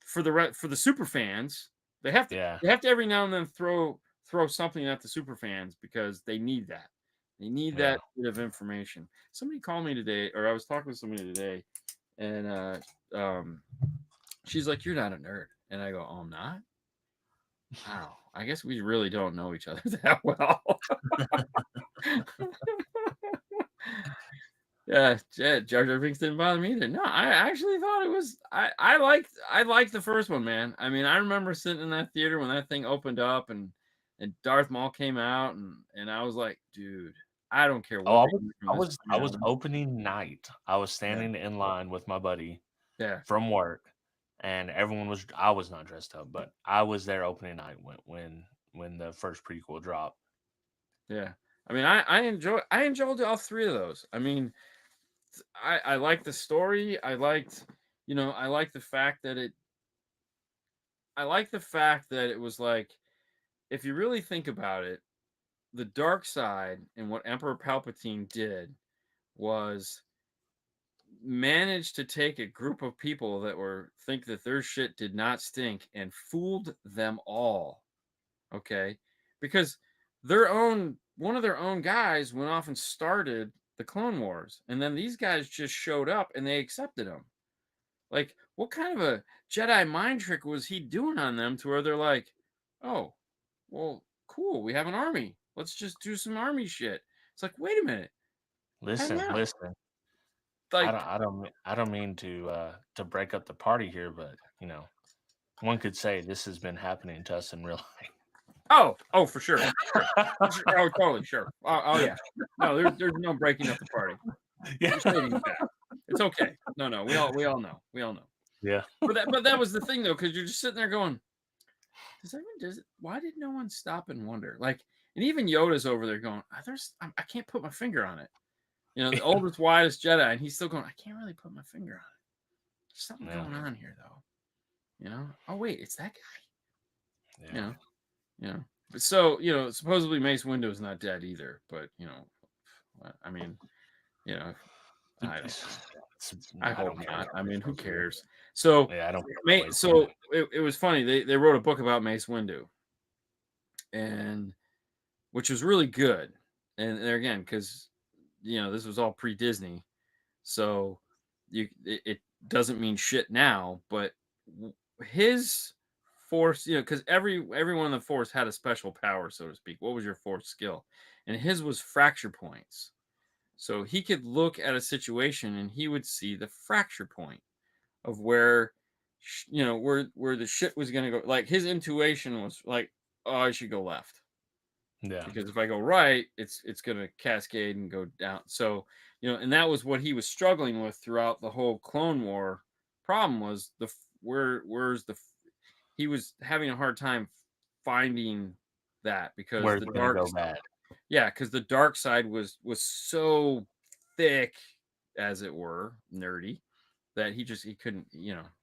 for the super fans, Yeah. they have to every now and then throw something at the super fans because they need that. They need Yeah. that bit of information. Somebody called me today, or I was talking with somebody today, and she's like, "You're not a nerd," and I go, "Oh, I'm not." Wow, I guess we really don't know each other that well. Yeah, Jar Jar Binks didn't bother me either. No, I actually thought it was. I liked the first one, man. I mean, I remember sitting in that theater when that thing opened up and Darth Maul came out and I was like, dude, I don't care Oh, what they do from this I point was on. opening night. I was Yeah, standing in line with my buddy yeah, from work, and I was not dressed up, but I was there opening night when the first prequel dropped. yeah. I mean, I enjoyed all three of those. I mean, I liked the story. I liked the fact that it was like, if you really think about it, the dark side and what Emperor Palpatine did was manage to take a group of people that were think that their shit did not stink and fooled them all. Okay? Because one of their own guys went off and started the Clone Wars, and then these guys just showed up and they accepted him. Like, what kind of a Jedi mind trick was he doing on them to where they're like, oh, well, cool, we have an army. Let's just do some army shit. It's like, wait a minute, time Listen, out. listen. Like, I don't mean to break up the party here, but One could say this has been happening to us in real life. Oh, for sure. Oh, totally, sure. Oh, yeah. No, there's no breaking up the party. Yeah. You're shading back. It's okay. No, we all know. We all know. Yeah. But that was the thing though, because you're just sitting there going, why did no one stop and wonder? Like, and even Yoda's over there going, I can't put my finger on it. You know, the oldest, widest Jedi, and he's still going, I can't really put my finger on it. There's something going on here though. You know? Oh wait, it's that guy. Yeah. You know. But so, supposedly Mace Windu's not dead either, but I mean, I don't. I hope not. I mean, who cares? So, Yeah, I don't. So it was funny. They wrote a book about Mace Windu, and which was really good. And there again, because this was all pre-Disney, so it doesn't mean shit now. But his force, because everyone in the force had a special power, so to speak. What was your force skill? And his was fracture points. So he could look at a situation and he would see the fracture point of where where the shit was going to go. Like his intuition was like, oh, I should go left. Yeah. Because if I go right, it's going to cascade and go down. So, and that was what he was struggling with throughout the whole Clone War problem was he was having a hard time finding that because Where the it's gonna dark go bad. Yeah, because the dark side was so thick, as it were, nerdy, that he couldn't,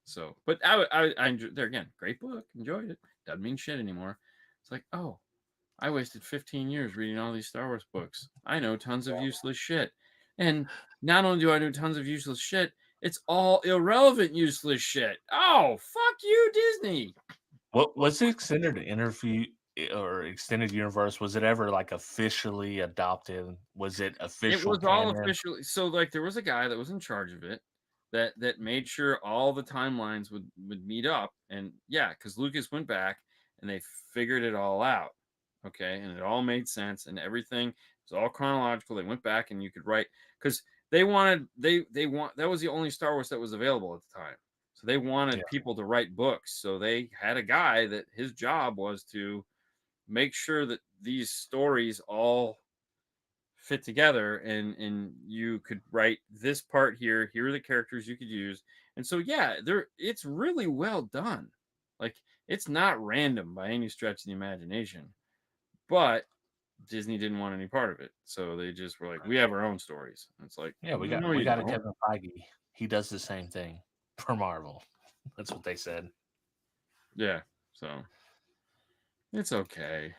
So, but I enjoyed, there again, great book, enjoyed it. Doesn't mean shit anymore. It's like, oh, I wasted 15 years reading all these Star Wars books. I know tons of useless shit, and not only do I know tons of useless shit, it's all irrelevant useless shit. Oh, fuck you, Disney. What was the extended interview or extended universe? Was it ever like officially adopted? Was it official? It was all canon? officially. So like there was a guy that was in charge of it that made sure all the timelines would meet up. And yeah, because Lucas went back and they figured it all out. Okay. And it all made sense and everything was all chronological. They went back and you could write because they wanted that was the only Star Wars that was available at the time. So they wanted people to write books. So they had a guy that his job was to make sure that these stories all fit together and you could write this part here are the characters you could use. And so yeah, it's really well done. Like it's not random by any stretch of the imagination, but Disney didn't want any part of it, so they just were like, we have our own stories. And it's like, Yeah, we no, got a Kevin Feige. He does the same thing for Marvel. That's what they said. Yeah, so it's okay.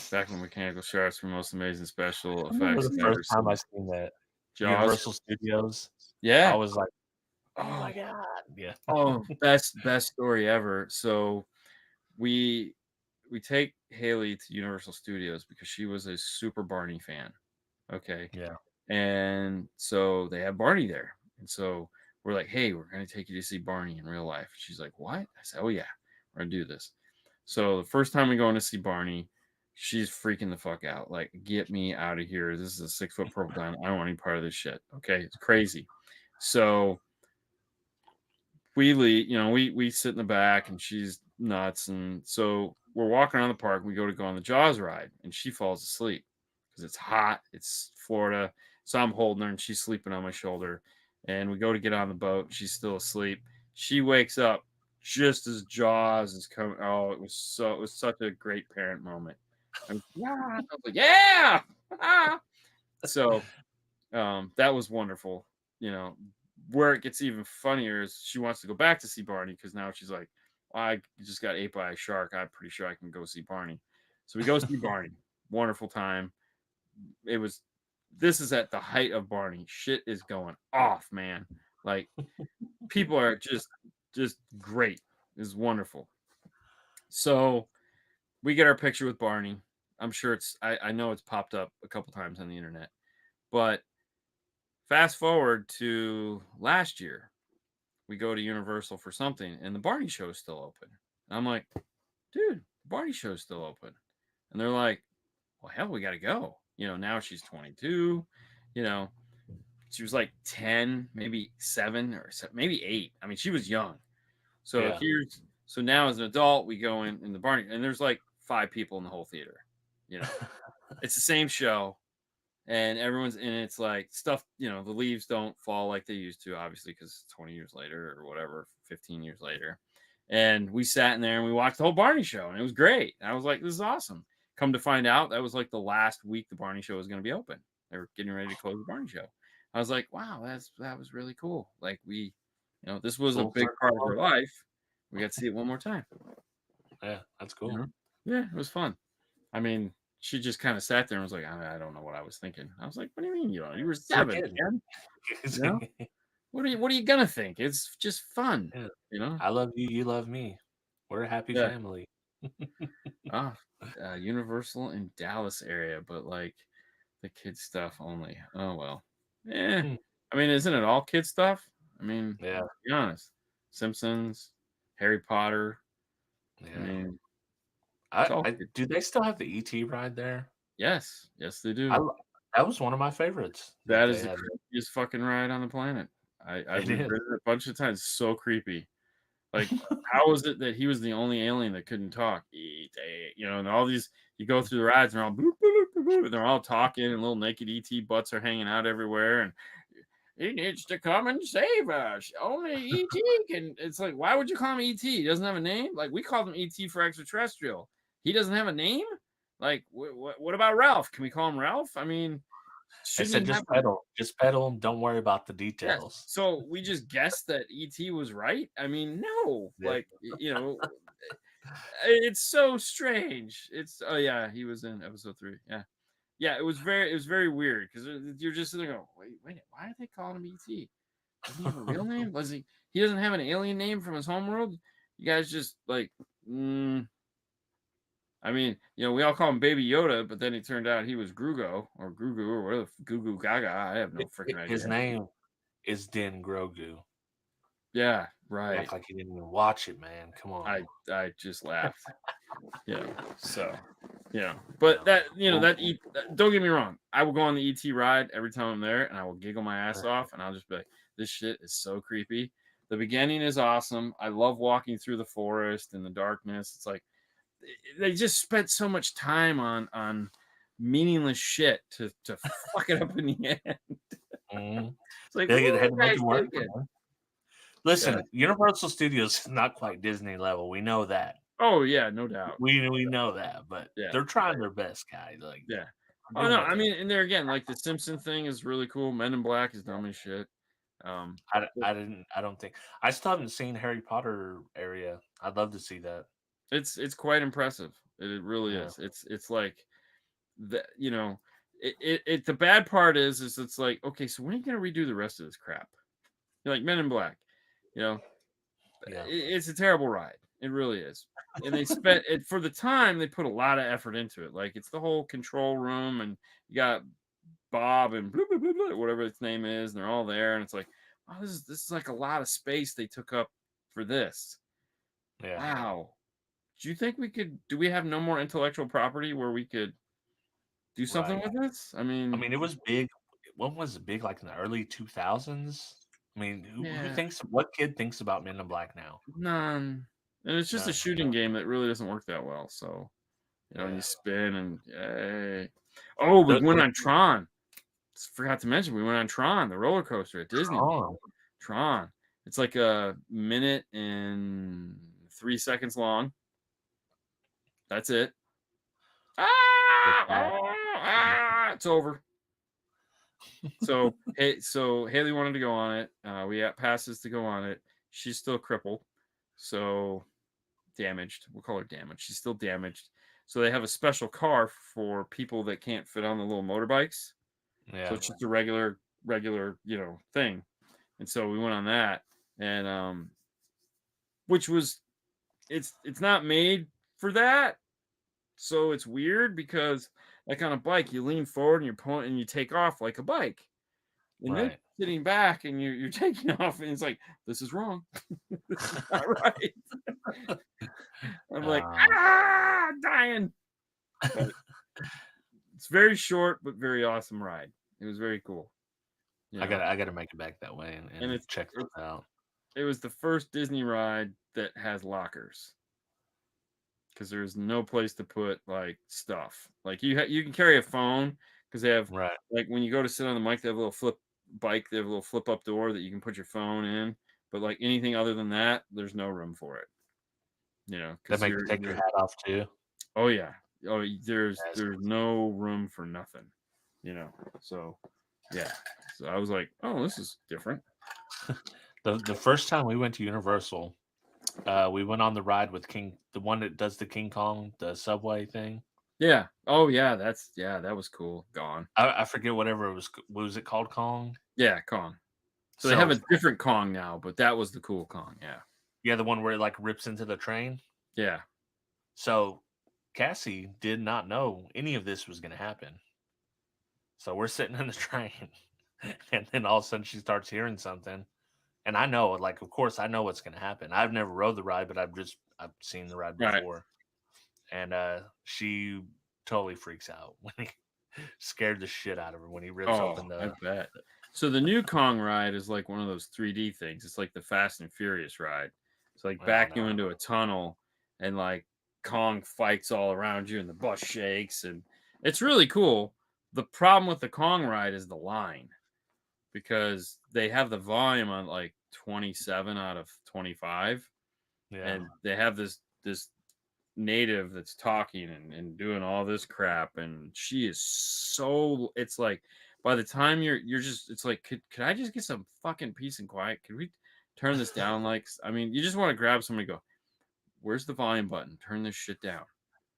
Back when mechanical sharks were most amazing special effects. The first time I seen that Jaws. Universal Studios, Yeah, I was like, oh my god, yeah. Oh, best story ever. So we take Haley to Universal Studios because she was a super Barney fan. Okay. Yeah. And so they have Barney there. And so we're like, hey, we're going to take you to see Barney in real life. She's like, what? I said, oh, yeah, we're going to do this. So the first time we go in to see Barney, she's freaking the fuck out. Like, get me out of here. This is a 6-foot purple diamond. I don't want any part of this shit. Okay. It's crazy. So we leave, we sit in the back and she's nuts. And so we're walking around the park. We go on the Jaws ride and she falls asleep because it's hot. It's Florida. So I'm holding her and she's sleeping on my shoulder. And we go to get on the boat. She's still asleep. She wakes up just as Jaws is coming. Oh, it was such a great parent moment. I was like, yeah. So that was wonderful. Where it gets even funnier is she wants to go back to see Barney because now she's like, I just got ate by a shark. I'm pretty sure I can go see Barney. So we go see Barney. Wonderful time. This is at the height of Barney. Shit is going off, man. Like people are just great. It's wonderful. So we get our picture with Barney. I'm sure I know it's popped up a couple times on the internet, but fast forward to last year, we go to Universal for something, and the Barney show is still open. And I'm like, dude, the Barney show is still open. And they're like, well, hell, we got to go. Now she's 22. She was like 10, maybe 7 or maybe 8. I mean, she was young. So so now as an adult, we go in the Barney, and there's like 5 people in the whole theater. You know, it's the same show, and everyone's in. It's like stuff. You know, the leaves don't fall like they used to, obviously, because 20 years later or whatever, 15 years later. And we sat in there and we watched the whole Barney show, and it was great. And I was like, this is awesome. Come to find out, that was like the last week the Barney show was going to be open. They were getting ready to close the Barney show. I was like, wow, that was really cool. Like this was a Full big part of circle. her life. We got to see it one more time. Yeah, that's cool. You know? Yeah, it was fun. I mean, she just kind of sat there and was like, I don't know what I was thinking. I was like, what do you mean you don't? You were 7, man. You know? What are you gonna think? It's just fun. Yeah. You know? I love you, you love me. We're a happy Yeah. family. Universal in Dallas area, but like the kids stuff only. Oh well. Yeah. I mean, isn't it all kid stuff? I mean, Yeah. to be honest. Simpsons, Harry Potter. Yeah. I mean, do they still have the ET ride there? yes, they do. That was one of my favorites. That is the creepiest fucking ride on the planet. I've ridden it a bunch of times. So creepy. Like, how is it that he was the only alien that couldn't talk? You know, and all these, you go through the rides and they're all boop, boop, boop, boop, and they're all talking, and little naked ET butts are hanging out everywhere, and he needs to come and save us. Only ET can. It's like, why would you call him ET? He doesn't have a name. Like, we called him ET for extraterrestrial. He doesn't have a name. Like, what about Ralph? Can we call him Ralph? I mean, I said just pedal. Don't worry about the yes. details. So we just guessed that ET was right. I mean, no, like, you know, it's so strange. It's he was in episode 3. Yeah, it was very weird because you're just sitting there going, wait, why are they calling him ET? Doesn't he have a real name? He doesn't have an alien name from his homeworld? You guys just like, I mean, you know, we all call him Baby Yoda, but then it turned out he was Grugo or Gugu or whatever, Goo Gaga. I have no freaking idea. His name is Din Grogu. Yeah, right. Act like you didn't even watch it, man. Come on. I just laughed. So, but that, don't get me wrong. I will go on the ET ride every time I'm there, and I will giggle my ass off, and I'll just be like, this shit is so creepy. The beginning is awesome. I love walking through the forest in the darkness. It's like, they just spent so much time on meaningless shit to fuck it up in the end. It's like, they had to make it work. Listen, Universal Studios is not quite Disney level. We know that. Oh yeah, no doubt. We know that, but they're trying their best, guys. Like, oh no, I mean, and there again, like the Simpson thing is really cool. Men in Black is dumb as shit. I don't think I still haven't seen Harry Potter area. I'd love to see that. It's quite impressive. It really is. It's like the the bad part is it's like, okay, so when are you gonna redo the rest of this crap? You're like Men in Black, it's a terrible ride. It really is. And they spent it for the time. They put a lot of effort into it. Like, it's the whole control room, and you got Bob and blah, blah, blah, blah, whatever its name is, and they're all there. And it's like, oh, this is like a lot of space they took up for this. Yeah. Wow. Do you think do we have no more intellectual property where we could do something with this? I mean, it was big. When was it big? Like in the early 2000s? I mean, what kid thinks about Men in Black now? None. And it's just a shooting game that really doesn't work that well. So, you spin and yay. Oh, we went on Tron. Forgot to mention, we went on Tron, the roller coaster at Disney. Tron. It's like a minute and 3 seconds long. That's it. It's over. So Haley wanted to go on it. We got passes to go on it. She's still crippled, so damaged. We'll call her damaged. She's still damaged. So they have a special car for people that can't fit on the little motorbikes. Yeah. So it's just a regular, thing. And so we went on that, and which was, it's not made for that. So it's weird because, like, on a bike, you lean forward and you're pulling and you take off like a bike. And then sitting back and you're taking off, and it's like, this is wrong. This is not right. I'm like, dying. But it's very short but very awesome ride. It was very cool. I gotta make it back that way and check this out. It was the first Disney ride that has lockers because there's no place to put like stuff. Like you can carry a phone because they have Right. like when you go to sit on the mic, they have a little flip bike, they have a little flip up door that you can put your phone in. But like anything other than that, there's no room for it. You know, That because make you take your you're hat off too. oh yeah, That's there's no room for nothing. You know, so yeah. So I was like, oh, this is different. the first time we went to Universal, we went on the ride with the one that does the King Kong, the subway thing. Yeah. Oh yeah, that was cool. Gone. I forget whatever it was. What was it called? Kong. Yeah, Kong. So they have So a different Kong now, but that was the cool Kong. Yeah. yeah, the one where it like rips into the train. Yeah. So Cassie did not know any of this was going to happen. So we're sitting in the train, and then all of a sudden she starts hearing something, and I know, like, of course, I know what's going to happen. I've never rode the ride, but I've seen the ride Right. before, and she totally freaks out when he scared the shit out of her when he rips Oh, open I the. bet. So the new Kong ride is like one of those 3D things. It's like the Fast and Furious ride. It's like Oh back no! you into a tunnel and like Kong fights all around you and the bus shakes and it's really cool. The problem with the Kong ride is the line because they have the volume on like 27 out of 25 Yeah, and they have this native that's talking and doing all this crap and she is so it's like by the time you're just it's like could I just get some fucking peace and quiet, could we turn this down, like I mean you just want to grab somebody and go where's the volume button, turn this shit down,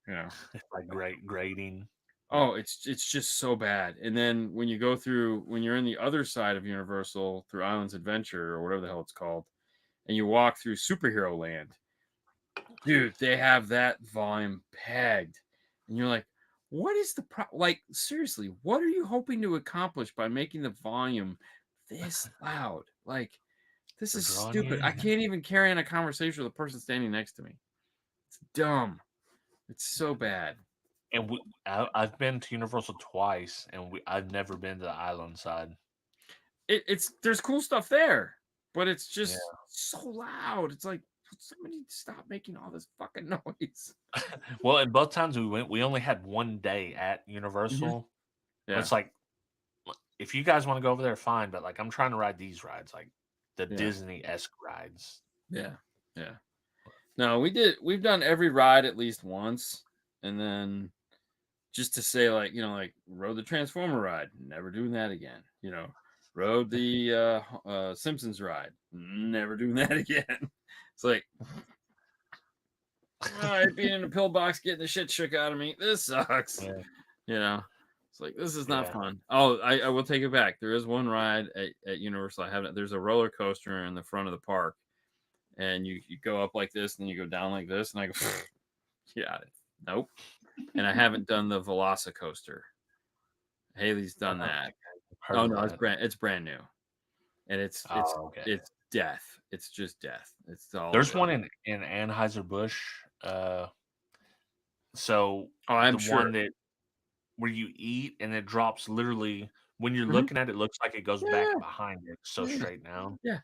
you know. it's like great grading. Oh, it's just so bad. And then when you go through when you're in the other side of Universal through Islands Adventure or whatever the hell it's called and you walk through superhero land, dude, they have that volume pegged. And you're like, what is the like seriously, what are you hoping to accomplish by making the volume this loud? Like this They're is drawing you stupid. I in. can't even carry on a conversation with the person standing next to me. It's dumb. It's so bad. And I've been to Universal twice, and I've never been to the island side. It's there's cool stuff there, but it's Yeah. just so loud. It's like somebody stop making all this fucking noise. Well, and both times we went, we only had one day at Mhm. Universal. Yeah, It's like, if you guys want to go over there, fine. But like, I'm trying to ride these rides, like the yeah, Disney-esque rides. yeah, yeah. No, we've done every ride at least once, and then just to say like, you know, like rode the Transformer ride, never doing that again. You know, rode the Simpsons ride, never doing that again. It's like, all right, being in a pillbox, getting the shit shook out of me. This sucks. Yeah, You know, it's like this is not yeah. fun. Oh, I will take it back. There is one ride at Universal. I haven't. There's a roller coaster in the front of the park, and you go up like this, and then you go down like this, and I go, yeah, nope. And I haven't done the Velocicoaster. Haley's done that. I've heard Oh of no, that. it's brand new, and Oh, okay. it's death. It's just death. It's all There's about. one in Anheuser Busch. So Oh, I'm the sure. one that where you eat and it drops literally when you're Mhm. looking at it, looks like it goes back Yeah, behind it, so yeah, straight down. yeah.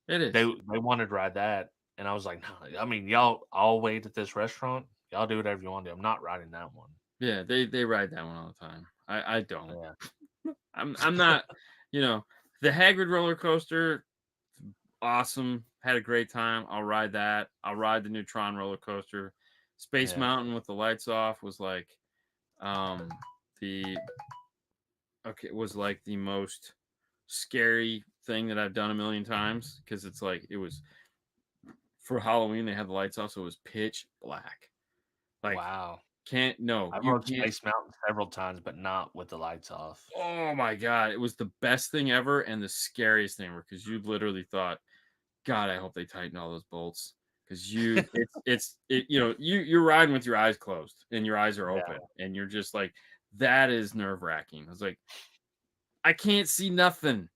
It They is. they wanted to ride that, and I was like, no. I mean, y'all, I'll wait at this restaurant. Y'all do whatever you want to. I'm not riding that one. Yeah, they ride that one all the time. I don't. Yeah, I'm not. You know, the Hagrid roller coaster, awesome. Had a great time. I'll ride that. I'll ride the Neutron roller coaster. Space yeah, Mountain with the lights off was like um the was like the most scary thing that I've done a million times because it's like it was for Halloween they had the lights off so it was pitch black. Like wow. can't no, I've you rode can't. Space Mountain several times, but not with the lights off. Oh my god, it was the best thing ever and the scariest thing ever because you literally thought, God, I hope they tighten all those bolts because you know you're riding with your eyes closed and your eyes are Yeah, open and you're just like that is nerve wracking. I was like, I can't see nothing.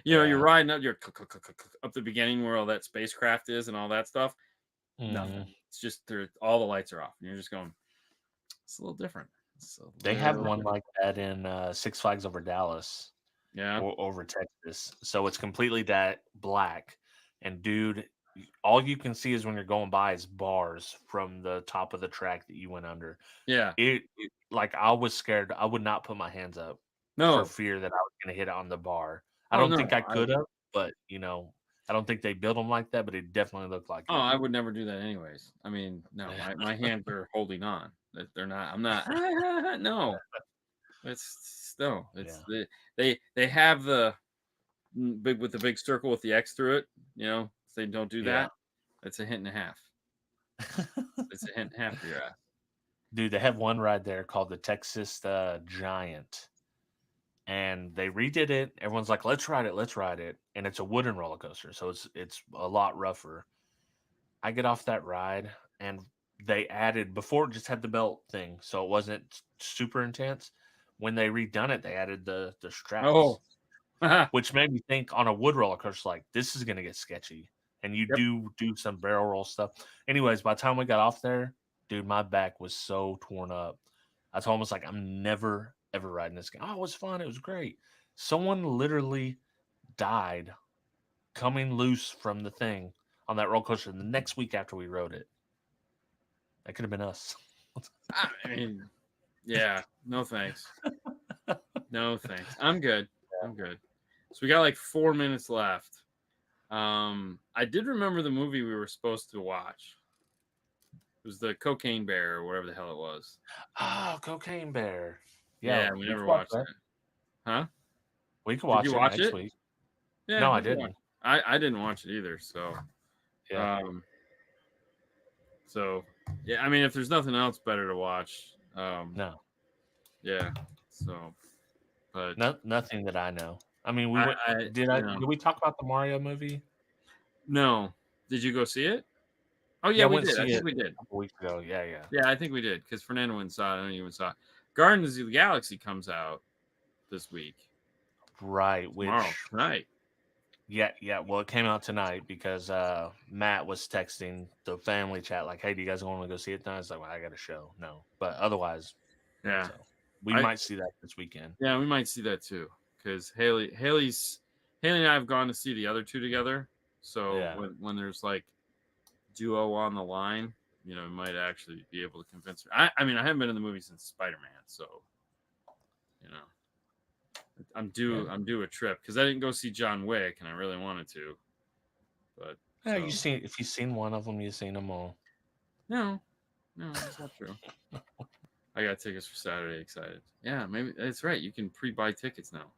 You know, you're yeah. riding up, you're up the beginning where all that spacecraft is and all that stuff. Mhm. Nothing. It's just there. All the lights are off, and you're just going. It's a little different. It's a They have little one different. like that in Six Flags over Dallas Yeah. or over Texas. So it's completely that black, And dude, all you can see is when you're going by is bars from the top of the track that you went under. Yeah. Like I was scared. I would not put my hands up for No. fear that I was going to hit it on the bar. I Oh don't no. think I could have, but I don't think they built them like that, but it definitely looked like it. I would never do that anyways. I mean, no, my hands are holding on. They're not. I'm not. No. It's no. It's they have the big with the big circle with the X through it. If they don't do Yeah. that, it's a hint and a half. It's a hint and a half for your ass. Dude, they have one ride there called the Texas Giant. And they redid it. Everyone's like, let's ride it. And it's a wooden roller coaster, so it's a lot rougher. I get off that ride and they added before it just had the belt thing, so it wasn't super intense. When they redone it, they added the straps. Oh. Which made me think on a wood roller coaster, like this is gonna get sketchy. And you Yep. do some barrel roll stuff. Anyways, by the time we got off there, dude, my back was so torn up. I told him, I was like, I'm never ever riding this game. Oh, it was fun. It was great. Someone literally died coming loose from the thing on that roller coaster the next week after we rode it. That could have been us. I mean, yeah. No thanks. No thanks. I'm good. I'm good. So we got like 4 minutes left. I did remember the movie we were supposed to watch. It was the Cocaine Bear or whatever the hell it was. Oh, Cocaine Bear. Yeah, we never watched it. Huh? We could Did watch you it watch next it? week. Yeah, No, we I could watch didn't. it. I didn't watch it either. So, Yeah. So yeah, I mean, if there's nothing else better to watch, No. yeah. So, but Nothing that I know. I mean, did we talk about the Mario movie? No. Did you go see it? Oh yeah, Yeah, I we went to did. I see think it we did. a couple weeks ago. Yeah. Yeah, I think we did because Fernando went and saw it. I don't even saw it. Guardians of the Galaxy comes out this week. Right. Tomorrow, tonight. Yeah. Well, it came out tonight because Matt was texting the family chat like, "Hey, do you guys want to go see it tonight?" I was like, "Well, I got a show." No, but otherwise, Yeah. So we might see that this weekend. Yeah, we might see that too because Haley and I have gone to see the other two together. So when there's like duo on the line, we might actually be able to convince her. I mean, I haven't been in the movie since Spider-Man, so I'm due a trip because I didn't go see John Wick and I really wanted to. But if you've seen one of them, you've seen them all. No, that's not true. I got tickets for Saturday. Excited. Yeah, maybe that's right. You can pre-buy tickets now.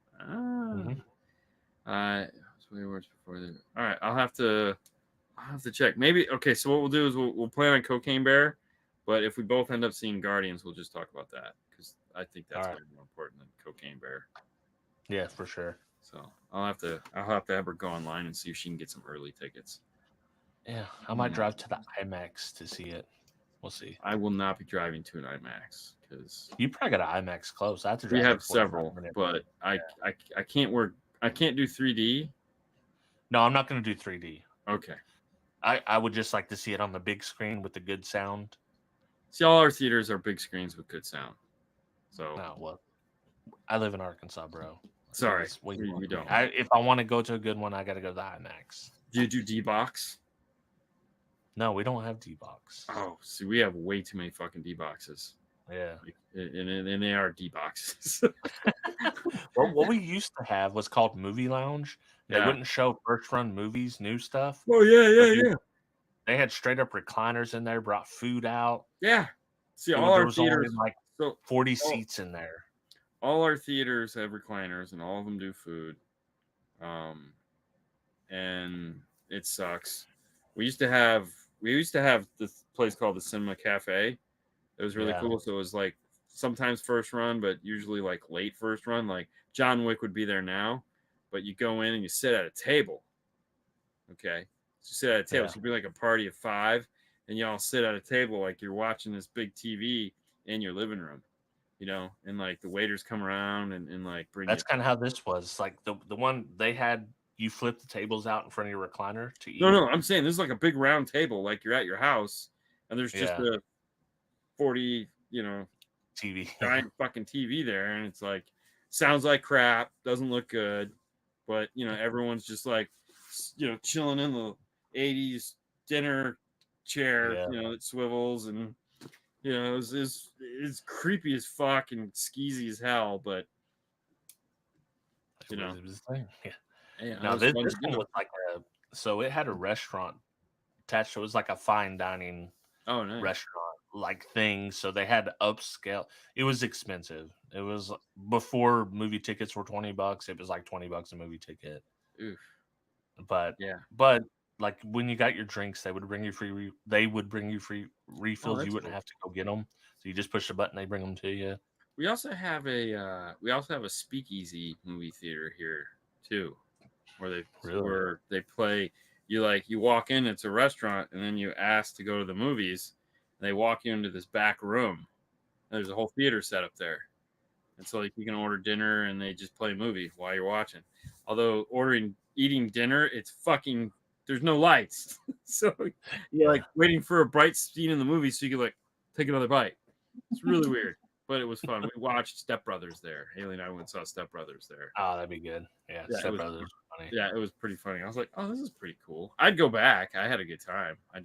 Way worse before the. All right, I'll have to check. Maybe okay. So what we'll do is we'll plan on Cocaine Bear, but if we both end up seeing Guardians, we'll just talk about that because I think that's way more important than Cocaine Bear. Yeah, for sure. So I'll have to have her go online and see if she can get some early tickets. Yeah, I might drive to the IMAX to see it. We'll see. I will not be driving to an IMAX because you probably got an IMAX close. I have to drive. We have several, but I can't work. I can't do 3D. No, I'm not going to do 3D. Okay. I would just like to see it on the big screen with the good sound. See, all our theaters are big screens with good sound. So. No, well, I live in Arkansas, bro. Sorry, we don't. If I want to go to a good one, I got to go to the IMAX. Do you do D-Box? No, we don't have D-Box. Oh, see, we have way too many fucking D-Boxes. Yeah. And they are D-Boxes. Well, what we used to have was called Movie Lounge. They wouldn't show first-run movies, new stuff. Oh, yeah. They had straight-up recliners in there, brought food out. Yeah. See, all our theaters, like 40 seats in there. All our theaters have recliners, and all of them do food. And it sucks. We used to have this place called the Cinema Cafe. It was really cool. So it was like sometimes first run, but usually like late first run. Like John Wick would be there now, but you go in and you sit at a table. Okay. So you sit at a table. So it'd be like a party of 5, and you all sit at a table like you're watching this big TV in your living room, and like the waiters come around and like bring. That's kind of how this was. Like the one they had. You flip the tables out in front of your recliner to eat. No, I'm saying this is like a big round table, like you're at your house, and there's just a 40, TV, giant fucking TV there, and it's like sounds like crap, doesn't look good, but everyone's just like chilling in the 80s dinner chair, Yeah. that swivels, and it's creepy as fuck and skeezy as hell, but It was his thing. Yeah. hey, it Now was this fun this to one do. was like so it had a restaurant attached. So it was like a fine dining Oh, nice. restaurant like thing. So they had to upscale. It was expensive. It was before movie tickets were $20. It was like $20 a movie ticket. Oof. But Yeah. like when you got your drinks, they would bring you free. They would bring you free refills. You That's wouldn't cool. have to go get them. So you just push the button, they bring them to you. We also have a speakeasy movie theater here too, Really? where they play. You walk in, it's a restaurant, and then you ask to go to the movies, and they walk you into this back room. And there's a whole theater set up there, and so you can order dinner, and they just play a movie while you're watching. Although eating dinner, it's fucking there's no lights, so you're like waiting for a bright scene in the movie so you can like take another bite. It's really weird, but it was fun. We watched Step Brothers there. Haley and I went and saw Step Brothers there. Oh, that'd be good. Yeah, Yeah, Step Brothers are funny. Yeah, it was pretty funny. I was like, oh, this is pretty cool. I'd go back. I had a good time. I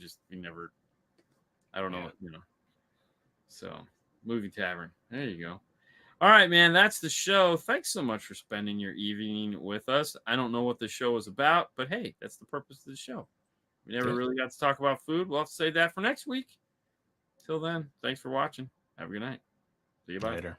don't know, So, movie tavern. There you go. All right, man, that's the show. Thanks so much for spending your evening with us. I don't know what the show is about, but hey, that's the purpose of the show. We never really got to talk about food. We'll have to save that for next week. Till then, thanks for watching. Have a good night. See you. Bye. Later.